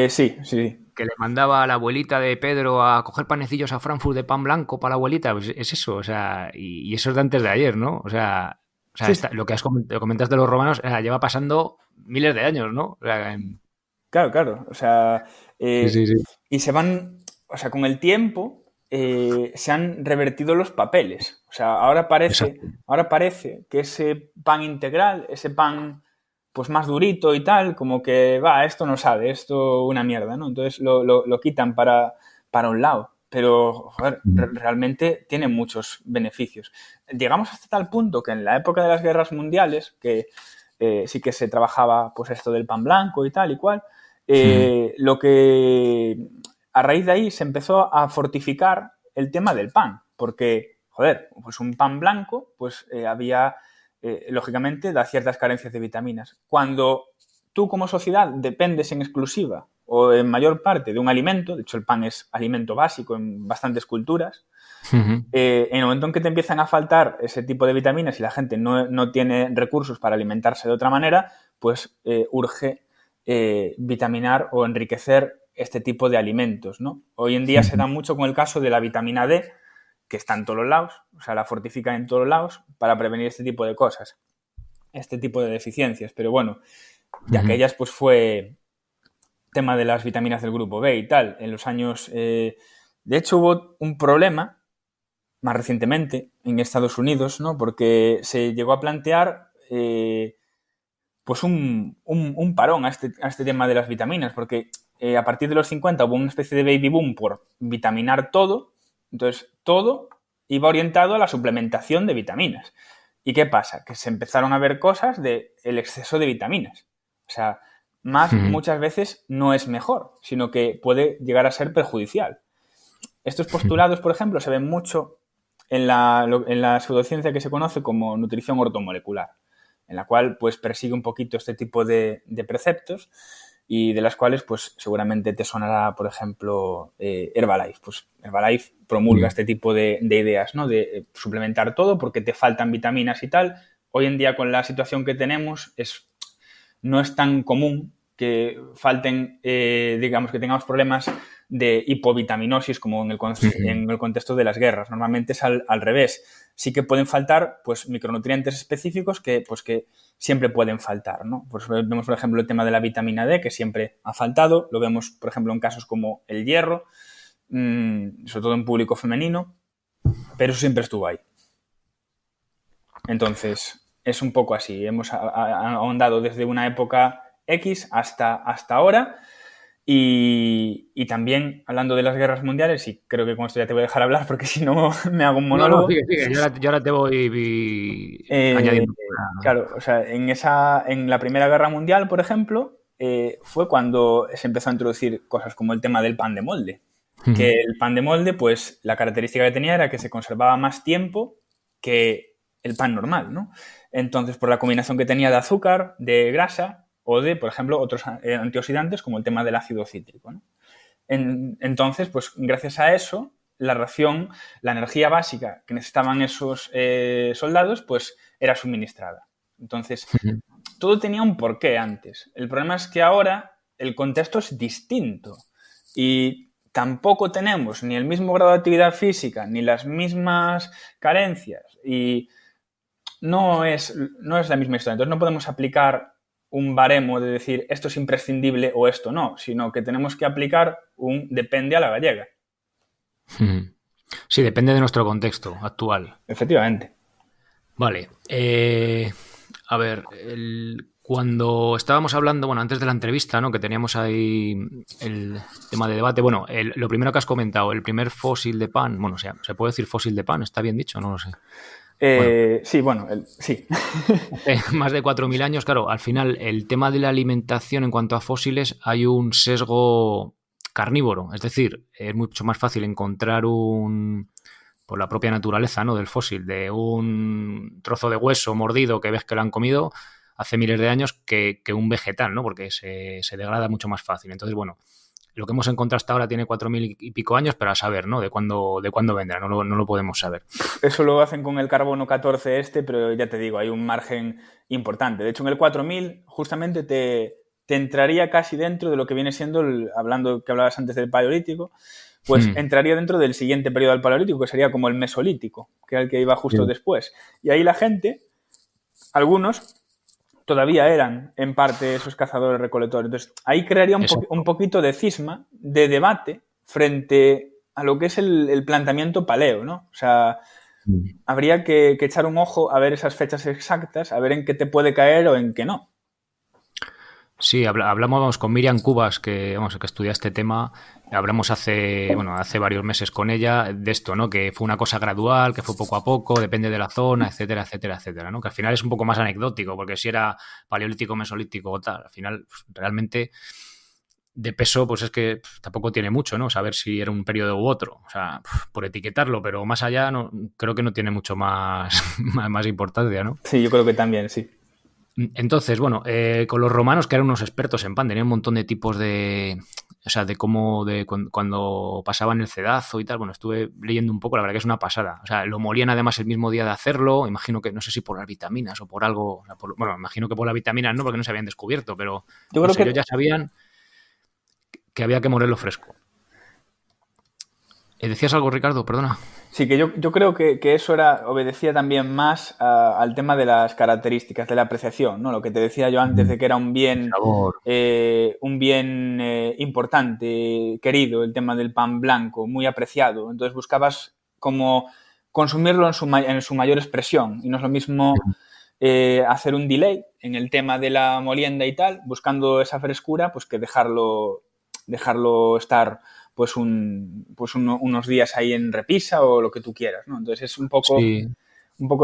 Sí, sí. Que le mandaba a la abuelita de Pedro a coger panecillos a Frankfurt de pan blanco para la abuelita. Pues es eso, o sea, y eso es de antes de ayer, ¿no? O sea sí. Lo que comentas de los romanos lleva pasando miles de años, ¿no? O sea, Claro. O sea, sí. Y se van, o sea, con el tiempo se han revertido los papeles. O sea, ahora parece que ese pan integral, ese pan pues más durito y tal, como que esto no sabe, esto una mierda, ¿no? Entonces lo quitan para un lado. Pero, joder, realmente tiene muchos beneficios. Llegamos hasta tal punto que en la época de las guerras mundiales, que sí que se trabajaba pues esto del pan blanco y tal y cual, lo que a raíz de ahí se empezó a fortificar el tema del pan, porque, joder, pues un pan blanco, pues lógicamente, da ciertas carencias de vitaminas. Cuando tú como sociedad dependes en exclusiva o en mayor parte de un alimento, de hecho el pan es alimento básico en bastantes culturas, en el momento en que te empiezan a faltar ese tipo de vitaminas y la gente no tiene recursos para alimentarse de otra manera, pues urge vitaminar o enriquecer este tipo de alimentos, ¿no? Hoy en día se da mucho con el caso de la vitamina D, que está en todos los lados, o sea, la fortifican en todos lados para prevenir este tipo de cosas, este tipo de deficiencias. Pero bueno, ya que ellas pues fue tema de las vitaminas del grupo B y tal, en los años... de hecho, hubo un problema más recientemente en Estados Unidos, ¿no? Porque se llegó a plantear pues un parón a este tema de las vitaminas, porque a partir de los 50 hubo una especie de baby boom por vitaminar todo, entonces todo iba orientado a la suplementación de vitaminas. ¿Y qué pasa? Que se empezaron a ver cosas del exceso de vitaminas. O sea, muchas veces no es mejor, sino que puede llegar a ser perjudicial. Estos postulados, por ejemplo, se ven mucho en la pseudociencia que se conoce como nutrición ortomolecular, en la cual pues persigue un poquito este tipo de preceptos y de las cuales pues seguramente te sonará, por ejemplo, Herbalife. Pues Herbalife promulga este tipo de ideas, ¿no? De suplementar todo porque te faltan vitaminas y tal. Hoy en día, con la situación que tenemos, no es tan común que falten, digamos, que tengamos problemas de hipovitaminosis como en el contexto de las guerras. Normalmente es al revés. Sí que pueden faltar pues micronutrientes específicos que siempre pueden faltar, ¿no? Pues vemos, por ejemplo, el tema de la vitamina D, que siempre ha faltado. Lo vemos, por ejemplo, en casos como el hierro, sobre todo en público femenino, pero eso siempre estuvo ahí. Entonces, es un poco así. Hemos ahondado desde una época X hasta ahora. Y también, hablando de las guerras mundiales, y creo que con esto ya te voy a dejar hablar porque si no me hago un monólogo. No, sigue. Yo ahora te voy añadiendo. Claro, o sea, en la Primera Guerra Mundial, por ejemplo, fue cuando se empezó a introducir cosas como el tema del pan de molde. Que el pan de molde, pues la característica que tenía era que se conservaba más tiempo que el pan normal, ¿no? Entonces, por la combinación que tenía de azúcar, de grasa o de, por ejemplo, otros antioxidantes como el tema del ácido cítrico, ¿no? Entonces, pues gracias a eso, la ración, la energía básica que necesitaban esos soldados, pues era suministrada. Entonces, todo tenía un porqué antes. El problema es que ahora el contexto es distinto y tampoco tenemos ni el mismo grado de actividad física ni las mismas carencias y no es la misma historia. Entonces no podemos aplicar un baremo de decir esto es imprescindible o esto no, sino que tenemos que aplicar un depende a la gallega. Sí, depende de nuestro contexto actual. Efectivamente. Vale. A ver, cuando estábamos hablando, bueno, antes de la entrevista, ¿no? Que teníamos ahí el tema de debate, bueno, lo primero que has comentado, el primer fósil de pan, bueno, o sea, ¿se puede decir fósil de pan? ¿Está bien dicho? No lo sé. Sí, bueno, sí. Más de 4.000 años, claro, al final el tema de la alimentación en cuanto a fósiles hay un sesgo carnívoro, es decir, es mucho más fácil encontrar por la propia naturaleza, ¿no? Del fósil, de un trozo de hueso mordido que ves que lo han comido hace miles de años que un vegetal, ¿no? Porque se degrada mucho más fácil. Entonces, bueno, lo que hemos encontrado hasta ahora tiene 4.000 y pico años, pero a saber, ¿no? De cuándo vendrá, no lo podemos saber. Eso lo hacen con el carbono 14 pero ya te digo, hay un margen importante. De hecho, en el 4.000 justamente te entraría casi dentro de lo que viene siendo, hablando que hablabas antes del Paleolítico, pues entraría dentro del siguiente periodo del Paleolítico, que sería como el Mesolítico, que era el que iba justo después. Y ahí la gente, algunos, todavía eran en parte esos cazadores-recolectores. Entonces, ahí crearía un poquito de cisma, de debate, frente a lo que es el planteamiento paleo, ¿no? O sea, habría que echar un ojo a ver esas fechas exactas, a ver en qué te puede caer o en qué no. Sí, hablamos con Miriam Cubas, que estudia este tema. Hablamos hace varios meses con ella de esto, ¿no? Que fue una cosa gradual, que fue poco a poco, depende de la zona, etcétera, etcétera, etcétera, ¿no? Que al final es un poco más anecdótico, porque si era paleolítico, mesolítico o tal, al final pues, realmente de peso, pues es que tampoco tiene mucho, ¿no? Saber si era un periodo u otro, o sea, por etiquetarlo, pero más allá no, creo que no tiene mucho más importancia, ¿no? Sí, yo creo que también, sí. Entonces, bueno, con los romanos, que eran unos expertos en pan, tenían un montón de tipos de... O sea, cuando pasaban el cedazo y tal, bueno, estuve leyendo un poco, la verdad que es una pasada. O sea, lo molían además el mismo día de hacerlo, imagino que, no sé si por las vitaminas o por algo, o sea, bueno, imagino que por las vitaminas no, porque no se habían descubierto, pero yo creo que ellos ya sabían que había que molerlo fresco. ¿Decías algo, Ricardo? Perdona. Sí, que yo creo que eso obedecía también más al tema de las características, de la apreciación, ¿no? Lo que te decía yo antes de que era un bien importante, querido, el tema del pan blanco, muy apreciado. Entonces buscabas como consumirlo en su mayor expresión. Y no es lo mismo hacer un delay en el tema de la molienda y tal, buscando esa frescura, pues que dejarlo estar pues unos días ahí en repisa o lo que tú quieras, ¿no? Entonces es un poco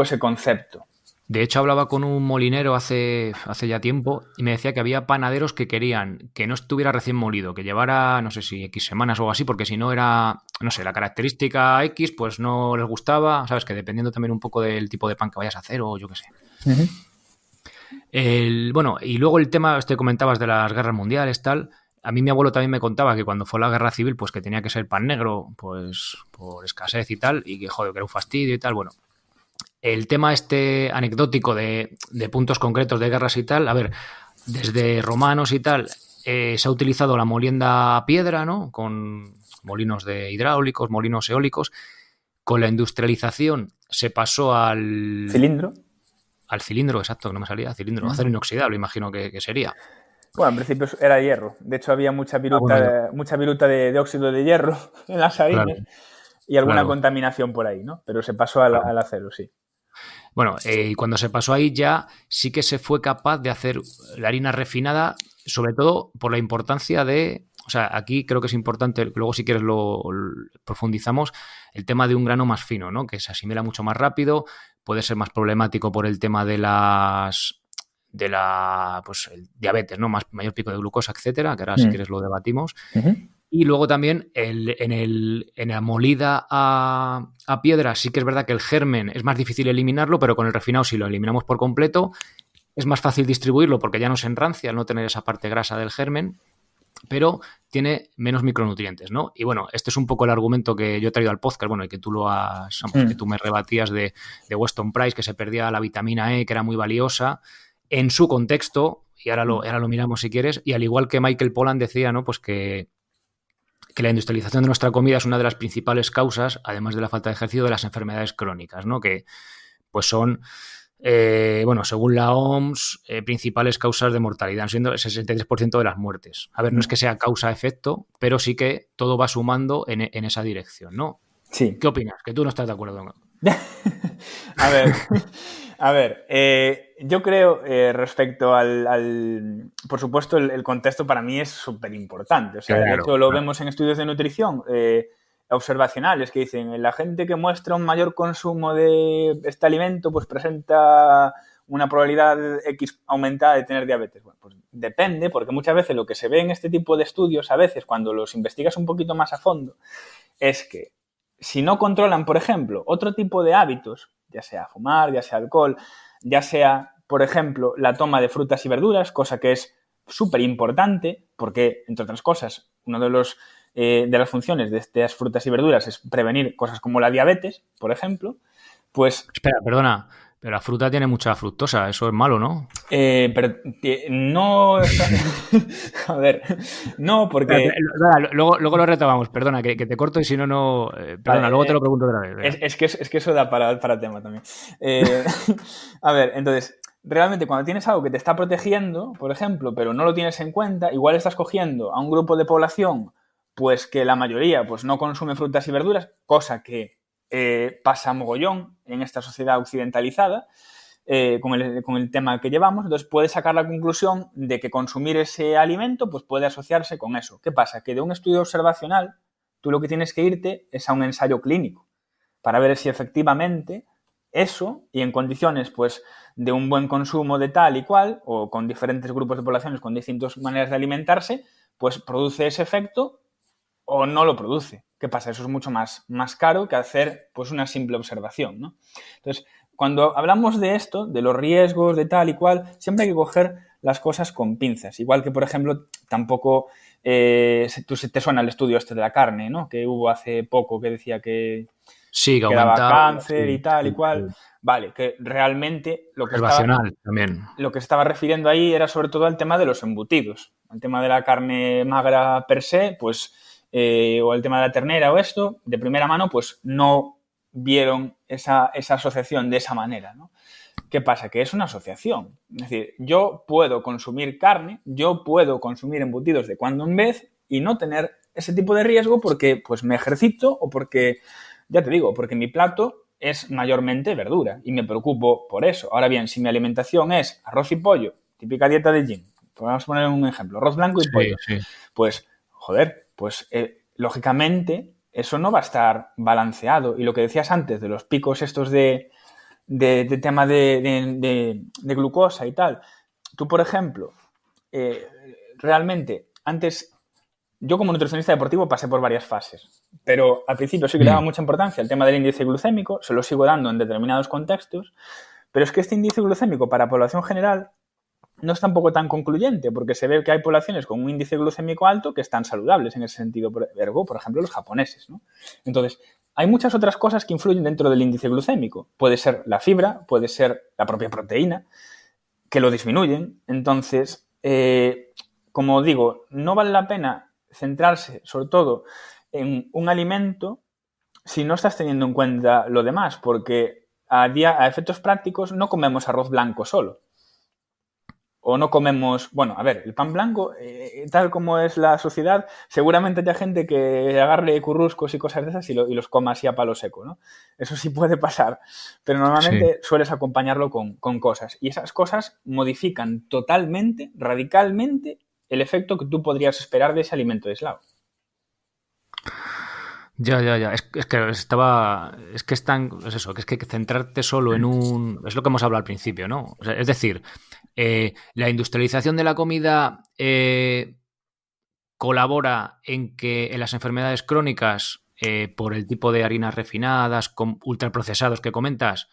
ese concepto. De hecho, hablaba con un molinero hace ya tiempo y me decía que había panaderos que querían que no estuviera recién molido, que llevara, no sé si X semanas o algo así, porque si no era, no sé, la característica X, pues no les gustaba, ¿sabes? Que dependiendo también un poco del tipo de pan que vayas a hacer o yo qué sé. Bueno, y luego el tema, comentabas de las guerras mundiales, tal... A mí mi abuelo también me contaba que cuando fue la guerra civil, pues que tenía que ser pan negro, pues por escasez y tal, y que, joder, que era un fastidio y tal. Bueno, el tema anecdótico de puntos concretos de guerras y tal, a ver, desde romanos y tal, se ha utilizado la molienda a piedra, ¿no? Con molinos hidráulicos, molinos eólicos. Con la industrialización se pasó al... ¿Cilindro? Al cilindro, exacto, que no me salía, cilindro. Acero inoxidable, imagino que sería. Bueno, en principio era hierro. De hecho, había mucha viruta de óxido de hierro en las harinas y alguna contaminación por ahí, ¿no? Pero se pasó al acero, sí. Bueno, y cuando se pasó ahí ya sí que se fue capaz de hacer la harina refinada, sobre todo por la importancia de... O sea, aquí creo que es importante, luego si quieres lo profundizamos, el tema de un grano más fino, ¿no? Que se asimila mucho más rápido, puede ser más problemático por el tema de el diabetes, ¿no? Mayor pico de glucosa, etcétera, que ahora si quieres lo debatimos. Y luego también en la molida a piedra sí que es verdad que el germen es más difícil eliminarlo, pero con el refinado si lo eliminamos por completo es más fácil distribuirlo porque ya no se enrancia al no tener esa parte grasa del germen, pero tiene menos micronutrientes, ¿no? Y bueno, este es un poco el argumento que yo he traído al podcast, bueno, y que tú que tú me rebatías de Weston Price, que se perdía la vitamina E, que era muy valiosa. en su contexto, y ahora lo miramos si quieres, y al igual que Michael Pollan decía, ¿no? Pues que la industrialización de nuestra comida es una de las principales causas, además de la falta de ejercicio, de las enfermedades crónicas, ¿no? Que pues son, bueno, según la OMS, principales causas de mortalidad, siendo el 63% de las muertes. A ver, no es que sea causa-efecto, pero sí que todo va sumando en esa dirección, ¿no? Sí. ¿Qué opinas? Que tú no estás de acuerdo. A ver, yo creo respecto por supuesto, el contexto para mí es súper importante. O sea, Claro, de hecho, lo vemos en estudios de nutrición observacionales que dicen la gente que muestra un mayor consumo de este alimento pues presenta una probabilidad X aumentada de tener diabetes. Bueno, pues depende, porque muchas veces lo que se ve en este tipo de estudios, a veces cuando los investigas un poquito más a fondo, es que si no controlan, por ejemplo, otro tipo de hábitos, ya sea fumar, ya sea alcohol, ya sea, por ejemplo, la toma de frutas y verduras, cosa que es súper importante porque, entre otras cosas, una de las funciones de estas frutas y verduras es prevenir cosas como la diabetes, por ejemplo, pues... Espera, perdona, pero la fruta tiene mucha fructosa, eso es malo, ¿no? Pero no... A ver, no, porque... Luego lo retomamos, perdona, que te corto y si no, no... Perdona, Vale, luego te lo pregunto otra vez. Es que eso da para tema también. A ver, entonces, realmente cuando tienes algo que te está protegiendo, por ejemplo, pero no lo tienes en cuenta, igual estás cogiendo a un grupo de población pues que la mayoría pues no consume frutas y verduras, cosa que pasa mogollón en esta sociedad occidentalizada, con el tema que llevamos. Entonces puedes sacar la conclusión de que consumir ese alimento pues puede asociarse con eso. ¿Qué pasa? Que de un estudio observacional tú lo que tienes que irte es a un ensayo clínico para ver si efectivamente eso, y en condiciones pues de un buen consumo de tal y cual, o con diferentes grupos de poblaciones con distintas maneras de alimentarse, pues produce ese efecto o no lo produce. ¿Qué pasa? Eso es mucho más caro que hacer pues una simple observación, ¿no? Entonces, cuando hablamos de esto, de los riesgos, de tal y cual, siempre hay que coger las cosas con pinzas. Igual que, por ejemplo, tampoco te suena el estudio este de la carne, ¿no? Que hubo hace poco que decía que Sí, que daba aumentaba. cáncer y Sí, tal y sí, cual. sí. Vale, que realmente Observacional también. lo que se estaba refiriendo ahí era sobre todo al tema de los embutidos. El tema de la carne magra per se, pues, o el tema de la ternera o esto, de primera mano, pues no vieron esa asociación de esa manera, ¿no? ¿Qué pasa? Que es una asociación. Es decir, yo puedo consumir carne, yo puedo consumir embutidos de cuando en vez y no tener ese tipo de riesgo porque pues me ejercito o porque, ya te digo, porque mi plato es mayormente verdura y me preocupo por eso. Ahora bien, si mi alimentación es arroz y pollo, típica dieta de gym, pues vamos a poner un ejemplo, arroz blanco y pollo, Sí. pues, joder, pues lógicamente eso no va a estar balanceado. Y lo que decías antes de los picos estos de tema de glucosa y tal. Tú, por ejemplo, realmente, antes, yo como nutricionista deportivo pasé por varias fases, pero al principio sí que le daba mucha importancia al tema del índice glucémico, se lo sigo dando en determinados contextos, pero es que este índice glucémico para población general no es tampoco tan concluyente, porque se ve que hay poblaciones con un índice glucémico alto que están saludables en ese sentido, ergo, por ejemplo, los japoneses, ¿no? Entonces, hay muchas otras cosas que influyen dentro del índice glucémico. Puede ser la fibra, puede ser la propia proteína, que lo disminuyen. Entonces, como digo, no vale la pena centrarse sobre todo en un alimento si no estás teniendo en cuenta lo demás, porque a efectos prácticos no comemos arroz blanco solo. O no comemos, bueno, a ver, el pan blanco, tal como es la sociedad, seguramente haya gente que agarre curruscos y cosas de esas y los coma así a palo seco, ¿no? Eso sí puede pasar, pero normalmente sueles acompañarlo con cosas. Y esas cosas modifican totalmente, radicalmente, el efecto que tú podrías esperar de ese alimento aislado. Ya. Es que es eso, que es que centrarte solo en un... Es lo que hemos hablado al principio, ¿no? O sea, es decir, la industrialización de la comida colabora en las enfermedades crónicas por el tipo de harinas refinadas, con ultraprocesados que comentas.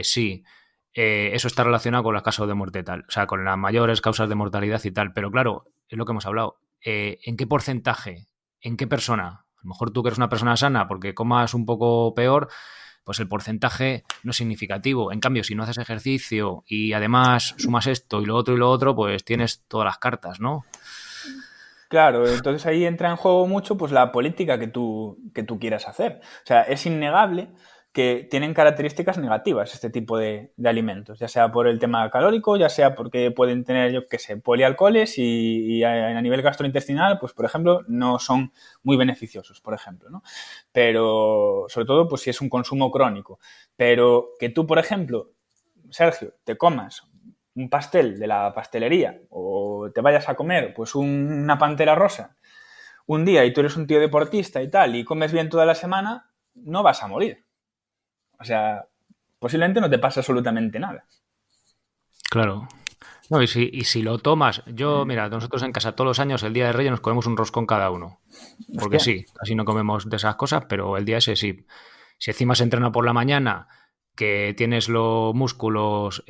Sí. Eso está relacionado con las causas de muerte y tal. O sea, con las mayores causas de mortalidad y tal. Pero claro, es lo que hemos hablado. ¿En qué porcentaje? ¿En qué persona? A lo mejor tú que eres una persona sana porque comas un poco peor, pues el porcentaje no es significativo. En cambio, si no haces ejercicio y además sumas esto y lo otro, pues tienes todas las cartas, ¿no? Claro, entonces ahí entra en juego mucho pues la política que tú quieras hacer. O sea, es innegable que tienen características negativas este tipo de alimentos, ya sea por el tema calórico, ya sea porque pueden tener, yo qué sé, polialcoholes y a nivel gastrointestinal, pues por ejemplo, no son muy beneficiosos, por ejemplo, ¿no? Pero sobre todo pues si es un consumo crónico. Pero que tú, por ejemplo, Sergio, te comas un pastel de la pastelería o te vayas a comer pues una pantera rosa un día y tú eres un tío deportista y tal y comes bien toda la semana, no vas a morir. O sea, posiblemente no te pasa absolutamente nada. Claro. No, y si lo tomas, mira, nosotros en casa todos los años, el día de Reyes, nos comemos un roscón cada uno. Porque Hostia. sí, casi no comemos de esas cosas, pero el día ese sí. Si encima se entrena por la mañana, que tienes los músculos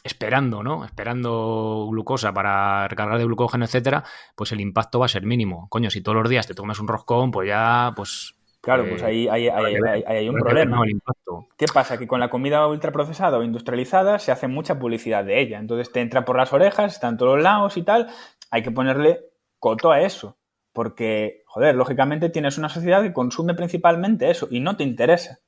esperando, ¿no? Esperando glucosa para recargar de glucógeno, etcétera, pues el impacto va a ser mínimo. Coño, si todos los días te tomas un roscón, pues ya, Claro, pues ahí hay un habrá que ver, ¿no? problema. El impacto. ¿Qué pasa? Que con la comida ultraprocesada o industrializada se hace mucha publicidad de ella. Entonces te entra por las orejas, está en todos los lados y tal. Hay que ponerle coto a eso. Porque, joder, lógicamente tienes una sociedad que consume principalmente eso y no te interesa.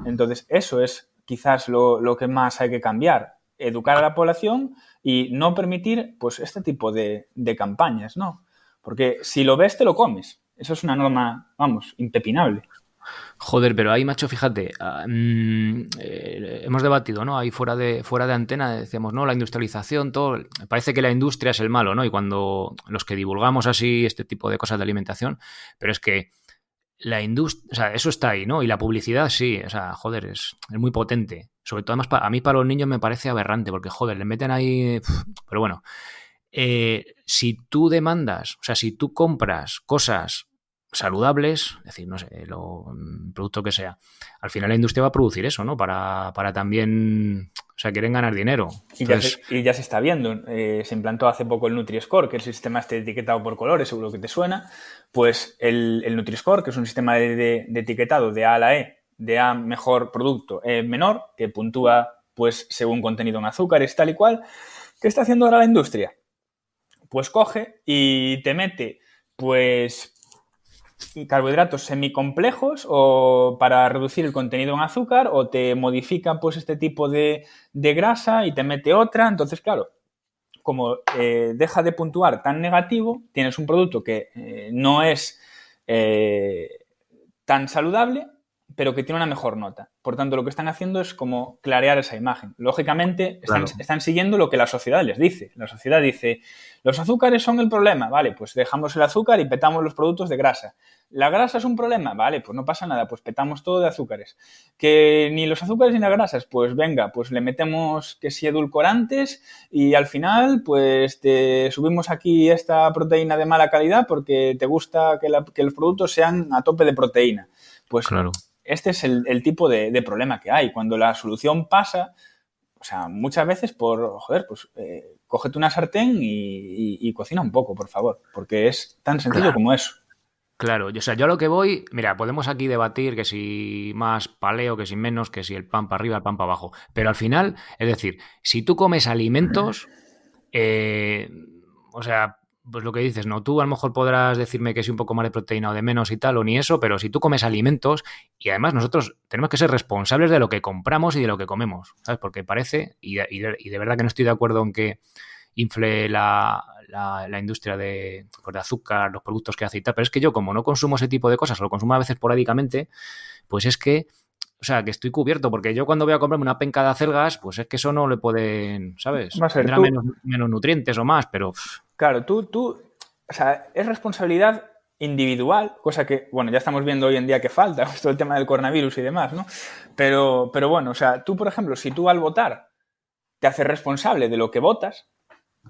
Entonces eso es quizás lo que más hay que cambiar. Educar a la población y no permitir pues este tipo de campañas, ¿no? Porque si lo ves, te lo comes. Eso es una norma, vamos, impepinable. Joder, pero ahí, macho, fíjate, hemos debatido, ¿no? Ahí fuera de antena decíamos, no, la industrialización, todo. Parece que la industria es el malo, ¿no? Y cuando los que divulgamos así este tipo de cosas de alimentación, pero es que la industria, o sea, eso está ahí, ¿no? Y la publicidad, sí, o sea, joder, es muy potente. Sobre todo, además, a mí para los niños me parece aberrante, porque, joder, le meten ahí. Pero bueno, si tú demandas, o sea, si tú compras cosas saludables, es decir, no sé, producto que sea, al final la industria va a producir eso, ¿no? Para también, o sea, quieren ganar dinero. Entonces, Y ya se está viendo. Se implantó hace poco el Nutri-Score, que es el sistema este etiquetado por colores, seguro que te suena. Pues el Nutri-Score, que es un sistema de etiquetado de A a la E, de A mejor producto, E menor, que puntúa pues según contenido en azúcares, tal y cual. ¿Qué está haciendo ahora la industria? Pues coge y te mete pues carbohidratos semicomplejos o para reducir el contenido en azúcar o te modifica pues este tipo de grasa y te mete otra. Entonces, claro, como deja de puntuar tan negativo, tienes un producto que no es tan saludable, pero que tiene una mejor nota. Por tanto, lo que están haciendo es como clarear esa imagen. Lógicamente, están siguiendo lo que la sociedad les dice. La sociedad dice, los azúcares son el problema, vale, pues dejamos el azúcar y petamos los productos de grasa. ¿La grasa es un problema? Vale, pues no pasa nada, pues petamos todo de azúcares. Que ni los azúcares ni las grasas, pues venga, pues le metemos que sí edulcorantes y al final pues te subimos aquí esta proteína de mala calidad porque te gusta que los productos sean a tope de proteína. Pues claro. Este es el tipo de problema que hay. Cuando la solución pasa, o sea, muchas veces cógete una sartén y cocina un poco, por favor, porque es tan sencillo como eso. Claro, o sea, yo a lo que voy, mira, podemos aquí debatir que si más paleo, que si menos, que si el pan para arriba, el pan para abajo, pero al final, es decir, si tú comes alimentos, o sea, pues lo que dices, ¿no? Tú a lo mejor podrás decirme que si un poco más de proteína o de menos y tal, o ni eso, pero si tú comes alimentos, y además nosotros tenemos que ser responsables de lo que compramos y de lo que comemos, ¿sabes? Porque parece, y de verdad que no estoy de acuerdo en que infle la industria de azúcar, los productos que hace y tal, pero es que yo como no consumo ese tipo de cosas, o lo consumo a veces esporádicamente, pues es que, o sea, que estoy cubierto, porque yo cuando voy a comprarme una penca de acelgas, pues es que eso no le pueden, ¿sabes? Tendrá menos nutrientes o más, pero... Claro, tú, o sea, es responsabilidad individual, cosa que, bueno, ya estamos viendo hoy en día que falta, todo el tema del coronavirus y demás, ¿no? Pero bueno, o sea, tú, por ejemplo, si tú al votar te haces responsable de lo que votas,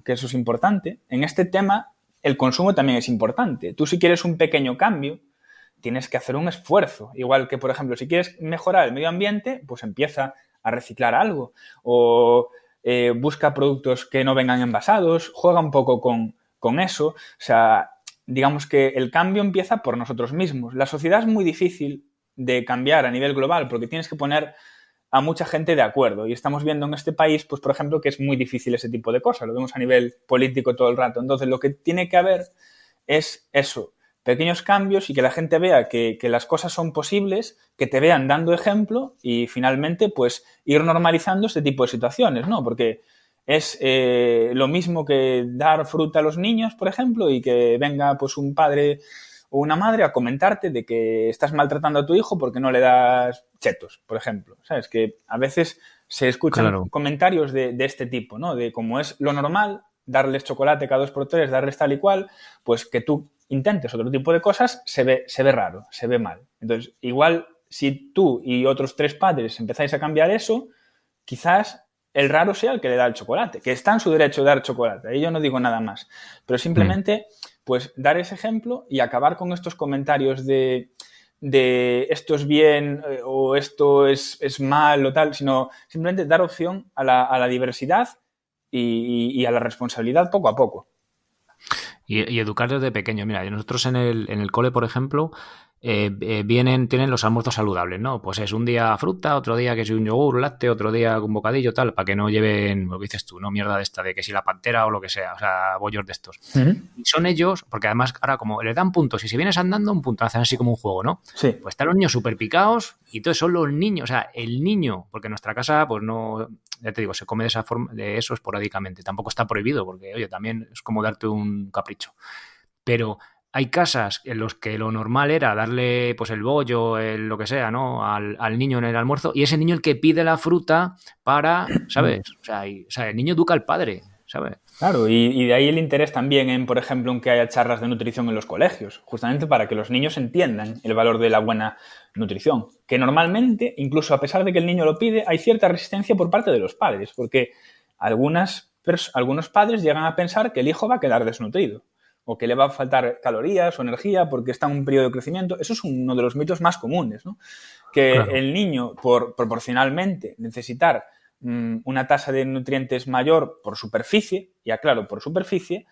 que eso es importante, en este tema el consumo también es importante. Tú si quieres un pequeño cambio, tienes que hacer un esfuerzo. Igual que, por ejemplo, si quieres mejorar el medio ambiente, pues empieza a reciclar algo o busca productos que no vengan envasados, juega un poco con eso. O sea, digamos que el cambio empieza por nosotros mismos. La sociedad es muy difícil de cambiar a nivel global, porque tienes que poner a mucha gente de acuerdo. Y estamos viendo en este país, pues, por ejemplo, que es muy difícil ese tipo de cosas. Lo vemos a nivel político todo el rato. Entonces, lo que tiene que haber es eso, pequeños cambios y que la gente vea que las cosas son posibles, que te vean dando ejemplo y finalmente, pues, ir normalizando este tipo de situaciones, ¿no? Porque es lo mismo que dar fruta a los niños, por ejemplo, y que venga, pues, un padre o una madre a comentarte de que estás maltratando a tu hijo porque no le das chetos, por ejemplo. ¿Sabes? Que a veces se escuchan comentarios de este tipo, ¿no? De cómo es lo normal, darles chocolate cada 2x3, darles tal y cual, pues que tú intentes otro tipo de cosas, se ve raro, se ve mal. Entonces, igual, si tú y otros 3 padres empezáis a cambiar eso, quizás el raro sea el que le da el chocolate, que está en su derecho de dar chocolate. Ahí yo no digo nada más. Pero simplemente, pues, dar ese ejemplo y acabar con estos comentarios de esto es bien o esto es mal o tal, sino simplemente dar opción a la diversidad y a la responsabilidad poco a poco. Y educar desde pequeño. Mira, nosotros en el cole, por ejemplo, tienen los almuerzos saludables, ¿no? Pues es un día fruta, otro día que si un yogur, lácteo, otro día un bocadillo, tal, para que no lleven, lo que dices tú, ¿no? Mierda de esta, de que si la pantera o lo que sea, o sea, bollos de estos. Y son ellos, porque además ahora como les dan puntos, y si vienes andando, un punto, hacen así como un juego, ¿no? Sí. Pues están los niños súper picados y entonces son los niños, o sea, el niño, porque en nuestra casa, pues no, ya te digo, se come de esa forma, de eso esporádicamente. Tampoco está prohibido, porque, oye, también es como darte un capricho. Pero hay casas en los que lo normal era darle pues el bollo, lo que sea, ¿no? Al niño en el almuerzo, y ese niño el que pide la fruta para, ¿sabes? O sea, el niño educa al padre, ¿sabes? Claro, y de ahí el interés también en, por ejemplo, en que haya charlas de nutrición en los colegios, justamente para que los niños entiendan el valor de la buena nutrición. Que normalmente, incluso a pesar de que el niño lo pide, hay cierta resistencia por parte de los padres, porque algunos padres llegan a pensar que el hijo va a quedar desnutrido o que le va a faltar calorías o energía porque está en un periodo de crecimiento. Eso es uno de los mitos más comunes, ¿no? Que claro, el niño, por proporcionalmente necesitar una tasa de nutrientes mayor por superficie, y aclaro, por superficie,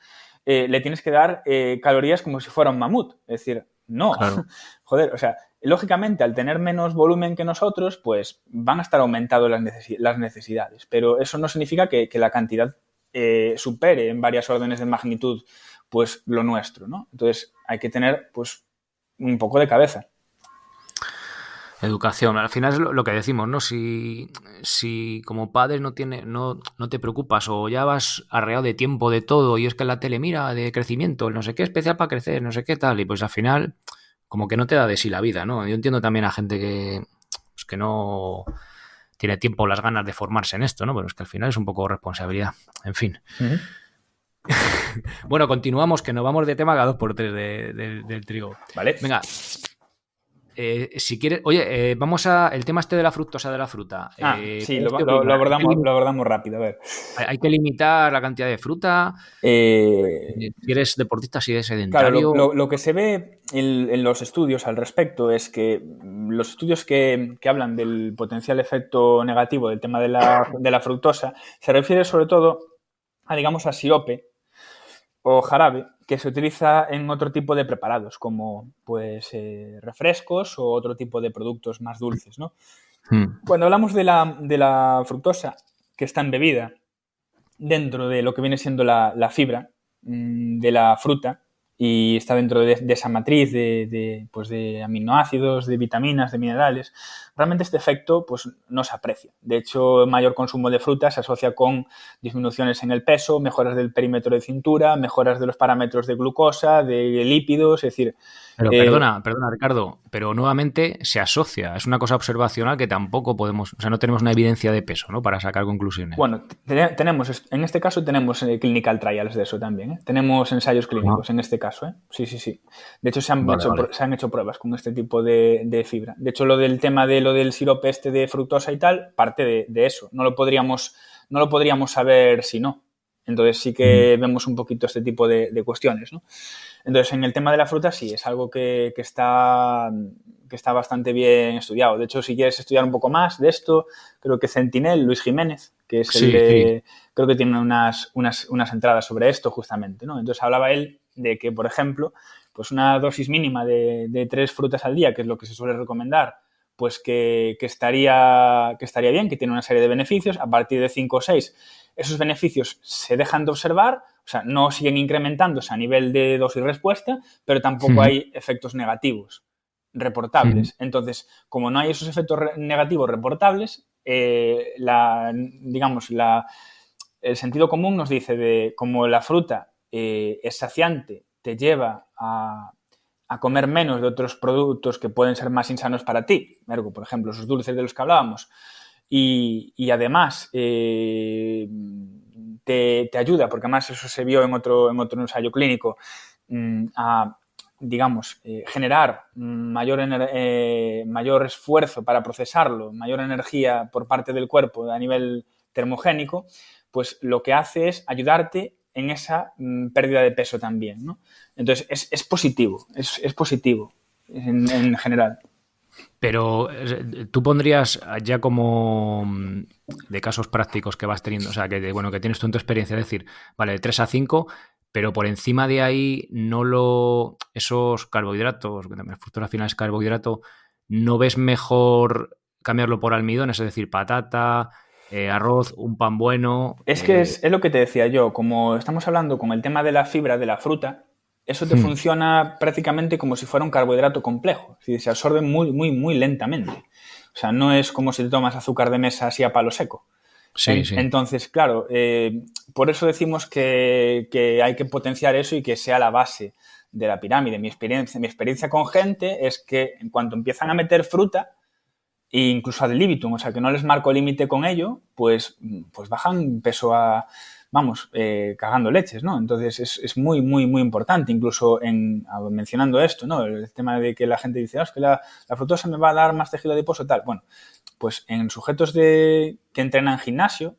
le tienes que dar calorías como si fuera un mamut. Es decir, no, claro. Joder, o sea, lógicamente al tener menos volumen que nosotros, pues van a estar aumentadas las necesidades, pero eso no significa que la cantidad supere en varias órdenes de magnitud pues lo nuestro, ¿no? Entonces hay que tener pues un poco de cabeza. Educación, al final es lo que decimos, ¿no? Si como padre no te preocupas o ya vas arreado de tiempo de todo y es que en la tele mira de crecimiento, no sé qué especial para crecer, no sé qué tal, y pues al final como que no te da de sí la vida, ¿no? Yo entiendo también a gente que no tiene tiempo o las ganas de formarse en esto, ¿no? Pero es que al final es un poco responsabilidad, en fin. Uh-huh. Bueno, continuamos, que nos vamos de tema cada 2x3 del trigo. Vale. Venga. Si quieres, oye, vamos a el tema este de la fructosa de la fruta. Sí, lo abordamos rápido, a ver. Hay que limitar la cantidad de fruta. Si eres deportista, si eres sedentario. Claro, lo que se ve en los estudios al respecto es que los estudios que hablan del potencial efecto negativo del tema de la fructosa se refiere sobre todo a, digamos, a sirope o jarabe que se utiliza en otro tipo de preparados, como pues refrescos o otro tipo de productos más dulces, ¿no? Cuando hablamos de la fructosa que está embebida dentro de lo que viene siendo la fibra de la fruta y está dentro de esa matriz de aminoácidos, de vitaminas, de minerales, realmente este efecto pues, no se aprecia. De hecho, mayor consumo de fruta se asocia con disminuciones en el peso, mejoras del perímetro de cintura, mejoras de los parámetros de glucosa, de lípidos, es decir... Pero perdona, Ricardo, pero nuevamente se asocia. Es una cosa observacional que tampoco podemos... O sea, no tenemos una evidencia de peso, ¿no? Para sacar conclusiones. Bueno, en este caso tenemos clinical trials de eso también, ¿eh? Tenemos ensayos clínicos en este caso, ¿eh? Sí. De hecho, se han hecho pruebas con este tipo de fibra. De hecho, lo del sirope este de fructosa y tal, parte de eso. No lo podríamos saber si no. Entonces sí que vemos un poquito este tipo de cuestiones, ¿no? Entonces, en el tema de la fruta sí, es algo que está bastante bien estudiado. De hecho, si quieres estudiar un poco más de esto, creo que Centinel, Luis Jiménez, que es creo que tiene unas entradas sobre esto justamente, ¿no? Entonces, hablaba él de que, por ejemplo, pues una dosis mínima de 3 frutas al día, que es lo que se suele recomendar, pues que estaría bien, que tiene una serie de beneficios. A partir de 5 o 6, esos beneficios se dejan de observar, o sea, no siguen incrementándose a nivel de dosis-respuesta, pero tampoco hay efectos negativos reportables. Entonces, como no hay esos efectos negativos reportables, el sentido común nos dice como la fruta es saciante, te lleva a comer menos de otros productos que pueden ser más insanos para ti, ergo, por ejemplo, esos dulces de los que hablábamos, y además te ayuda, porque además eso se vio en otro ensayo clínico, a, digamos, generar mayor esfuerzo para procesarlo, mayor energía por parte del cuerpo a nivel termogénico, pues lo que hace es ayudarte en esa pérdida de peso también, ¿no? Entonces, es positivo, es positivo en general. Pero tú pondrías ya como de casos prácticos que vas teniendo, o sea, que tienes tú en tu experiencia, es decir, vale, de 3 a 5, pero por encima de ahí esos carbohidratos, que también el fructosa al final es carbohidrato, ¿no ves mejor cambiarlo por almidón? Es decir, patata, arroz, un pan bueno. Es que es lo que te decía yo, como estamos hablando con el tema de la fibra de la fruta, eso te funciona prácticamente como si fuera un carbohidrato complejo, es decir, se absorbe muy, muy, muy lentamente. O sea, no es como si te tomas azúcar de mesa así a palo seco. Sí. Entonces, claro, por eso decimos que hay que potenciar eso y que sea la base de la pirámide. Mi experiencia con gente es que en cuanto empiezan a meter fruta, e incluso ad libitum, o sea, que no les marco límite con ello, pues bajan peso cagando leches, ¿no? Entonces es muy, muy, muy importante, incluso mencionando esto, ¿no? El tema de que la gente dice, es que la fructosa me va a dar más tejido adiposo, tal. Bueno, pues en sujetos que entrenan gimnasio,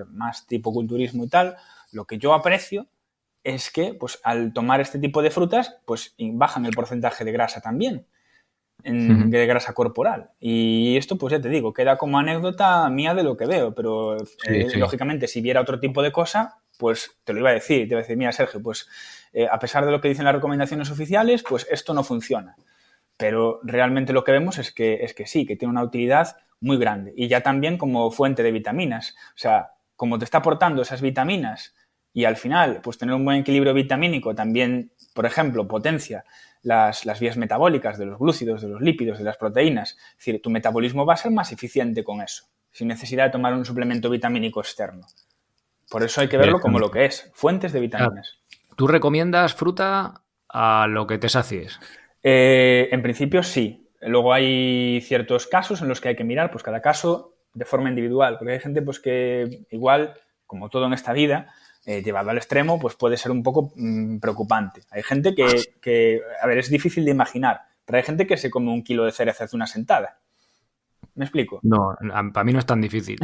más tipo culturismo y tal, lo que yo aprecio es que, pues, al tomar este tipo de frutas, pues bajan el porcentaje de grasa también. De grasa corporal. Y esto, pues ya te digo, queda como anécdota mía de lo que veo, pero lógicamente si viera otro tipo de cosa, pues te lo iba a decir. Te iba a decir, mira, Sergio, pues a pesar de lo que dicen las recomendaciones oficiales, pues esto no funciona. Pero realmente lo que vemos es que sí, que tiene una utilidad muy grande. Y ya también como fuente de vitaminas. O sea, como te está aportando esas vitaminas y al final, pues tener un buen equilibrio vitamínico también, por ejemplo, potencia las vías metabólicas de los glúcidos, de los lípidos, de las proteínas. Es decir, tu metabolismo va a ser más eficiente con eso, sin necesidad de tomar un suplemento vitamínico externo. Por eso hay que verlo como lo que es, fuentes de vitaminas. ¿Tú recomiendas fruta a lo que te sacies? En principio sí. Luego hay ciertos casos en los que hay que mirar, pues cada caso de forma individual, porque hay gente pues que igual, como todo en esta vida, llevado al extremo, pues puede ser un poco preocupante. Hay gente que, a ver, es difícil de imaginar, pero hay gente que se come 1 kilo de cerezas de una sentada. ¿Me explico? No, para mí no es tan difícil.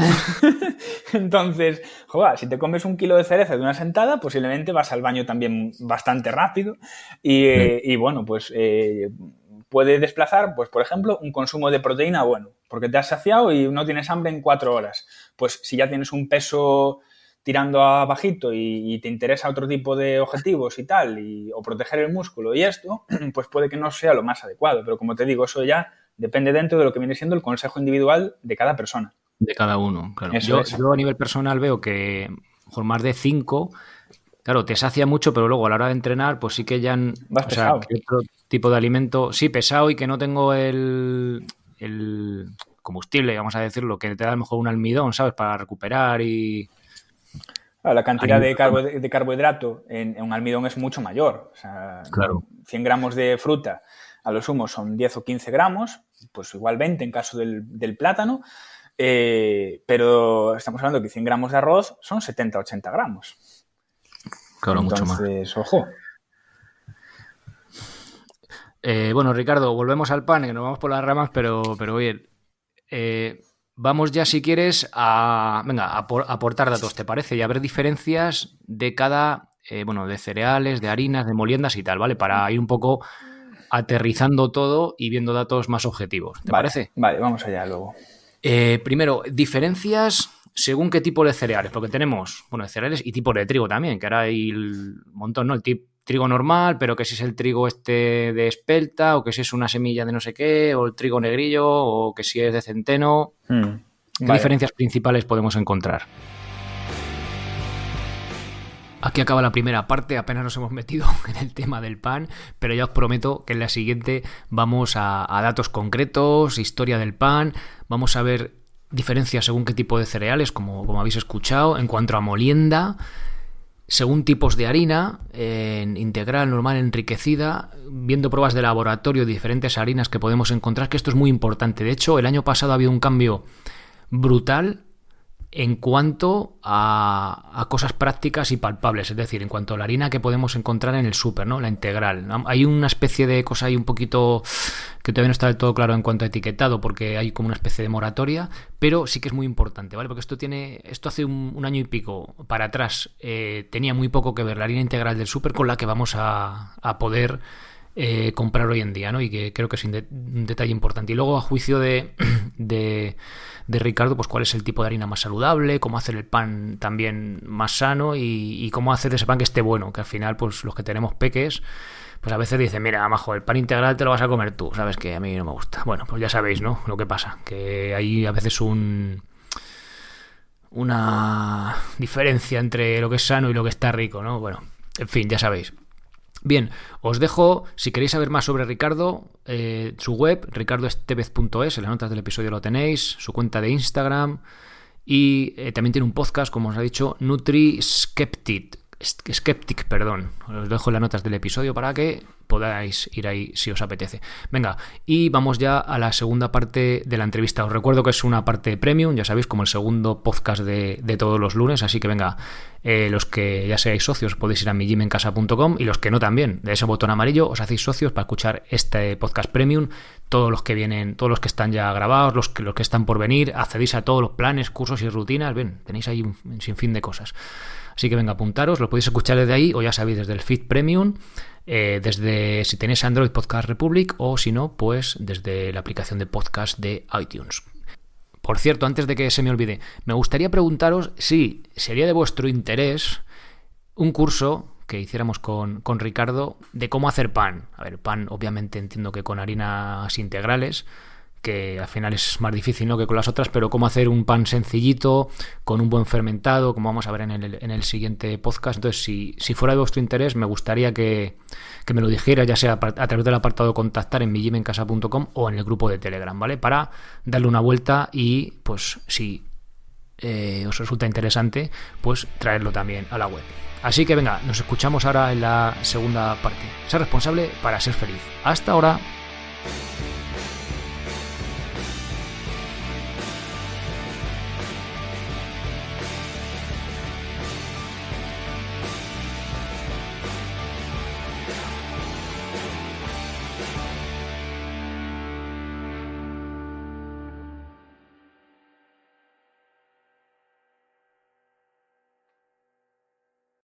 Entonces, joder, si te comes 1 kilo de cereza de una sentada, posiblemente vas al baño también bastante rápido y bueno, pues puede desplazar, pues por ejemplo, un consumo de proteína bueno, porque te has saciado y no tienes hambre en 4 horas. Pues si ya tienes un peso tirando a bajito y te interesa otro tipo de objetivos y tal, o proteger el músculo y esto, pues puede que no sea lo más adecuado. Pero como te digo, eso ya depende dentro de lo que viene siendo el consejo individual de cada persona. De cada uno, claro. Yo a nivel personal veo que por más de 5, claro, te sacia mucho, pero luego a la hora de entrenar, pues sí que ya... Vas pesado. Que otro tipo de alimento, sí, pesado y que no tengo el combustible, vamos a decirlo, que te da a lo mejor un almidón, ¿sabes? Para recuperar y... La cantidad de carbohidrato en un almidón es mucho mayor. O sea, claro. 100 gramos de fruta a lo sumo son 10 o 15 gramos, pues igual 20 en caso del plátano, pero estamos hablando que 100 gramos de arroz son 70 o 80 gramos. Claro, entonces, mucho más. Ojo. Bueno, Ricardo, volvemos al pan, que nos vamos por las ramas, pero oye, vamos ya, si quieres, a aportar datos, ¿te parece? Y a ver diferencias de cada, de cereales, de harinas, de moliendas y tal, ¿vale? Para ir un poco aterrizando todo y viendo datos más objetivos, ¿te parece? Vale, vamos allá luego. Primero, diferencias según qué tipo de cereales, porque tenemos, cereales y tipos de trigo también, que ahora hay un montón, ¿no? El trigo normal, pero que si es el trigo este de espelta, o que si es una semilla de no sé qué, o el trigo negrillo, o que si es de centeno. ¿Qué diferencias principales podemos encontrar? Aquí acaba la primera parte, apenas nos hemos metido en el tema del pan, pero ya os prometo que en la siguiente vamos a datos concretos, historia del pan, vamos a ver diferencias según qué tipo de cereales, como habéis escuchado, en cuanto a molienda, según tipos de harina, integral, normal, enriquecida, viendo pruebas de laboratorio de diferentes harinas que podemos encontrar, que esto es muy importante. De hecho, el año pasado ha habido un cambio brutal en cuanto a cosas prácticas y palpables, es decir, en cuanto a la harina que podemos encontrar en el súper, ¿no? La integral. Hay una especie de cosa ahí un poquito que todavía no está del todo claro en cuanto a etiquetado, porque hay como una especie de moratoria, pero sí que es muy importante, ¿vale? Porque esto hace un año y pico para atrás tenía muy poco que ver la harina integral del súper con la que vamos a poder comprar hoy en día, ¿no? Y que creo que es un detalle importante. Y luego, a juicio de Ricardo, pues cuál es el tipo de harina más saludable, cómo hacer el pan también más sano y cómo hacer ese pan que esté bueno, que al final, pues los que tenemos peques, pues a veces dicen, mira, majo, el pan integral te lo vas a comer tú, sabes que a mí no me gusta. Bueno, pues ya sabéis, ¿no? Lo que pasa, que hay a veces una diferencia entre lo que es sano y lo que está rico, ¿no? Bueno, en fin, ya sabéis. Bien, os dejo, si queréis saber más sobre Ricardo, su web, ricardoestevez.es, en las notas del episodio lo tenéis, su cuenta de Instagram y también tiene un podcast, como os ha dicho, NutriSkeptic, os dejo en las notas del episodio para que podáis ir ahí si os apetece. Venga, y vamos ya a la segunda parte de la entrevista. Os recuerdo que es una parte premium, ya sabéis, como el segundo podcast de todos los lunes, así que venga, los que ya seáis socios podéis ir a migymencasa.com y los que no también, de ese botón amarillo os hacéis socios para escuchar este podcast premium, todos los que vienen, todos los que están ya grabados, los que están por venir, accedéis a todos los planes, cursos y rutinas, ven, tenéis ahí un sinfín de cosas. Así que venga, apuntaros, lo podéis escuchar desde ahí o ya sabéis desde el feed premium, desde si tenéis Android Podcast Republic o si no, pues desde la aplicación de podcast de iTunes. Por cierto, antes de que se me olvide, me gustaría preguntaros si sería de vuestro interés un curso que hiciéramos con Ricardo de cómo hacer pan. A ver, pan obviamente entiendo que con harinas integrales, que al final es más difícil, ¿no?, que con las otras, pero cómo hacer un pan sencillito, con un buen fermentado, como vamos a ver en el siguiente podcast. Entonces, si fuera de vuestro interés, me gustaría que me lo dijera, ya sea a través del apartado contactar en migymencasa.com o en el grupo de Telegram, ¿vale? Para darle una vuelta y, pues, si os resulta interesante, pues traerlo también a la web. Así que venga, nos escuchamos ahora en la segunda parte. Ser responsable para ser feliz. Hasta ahora.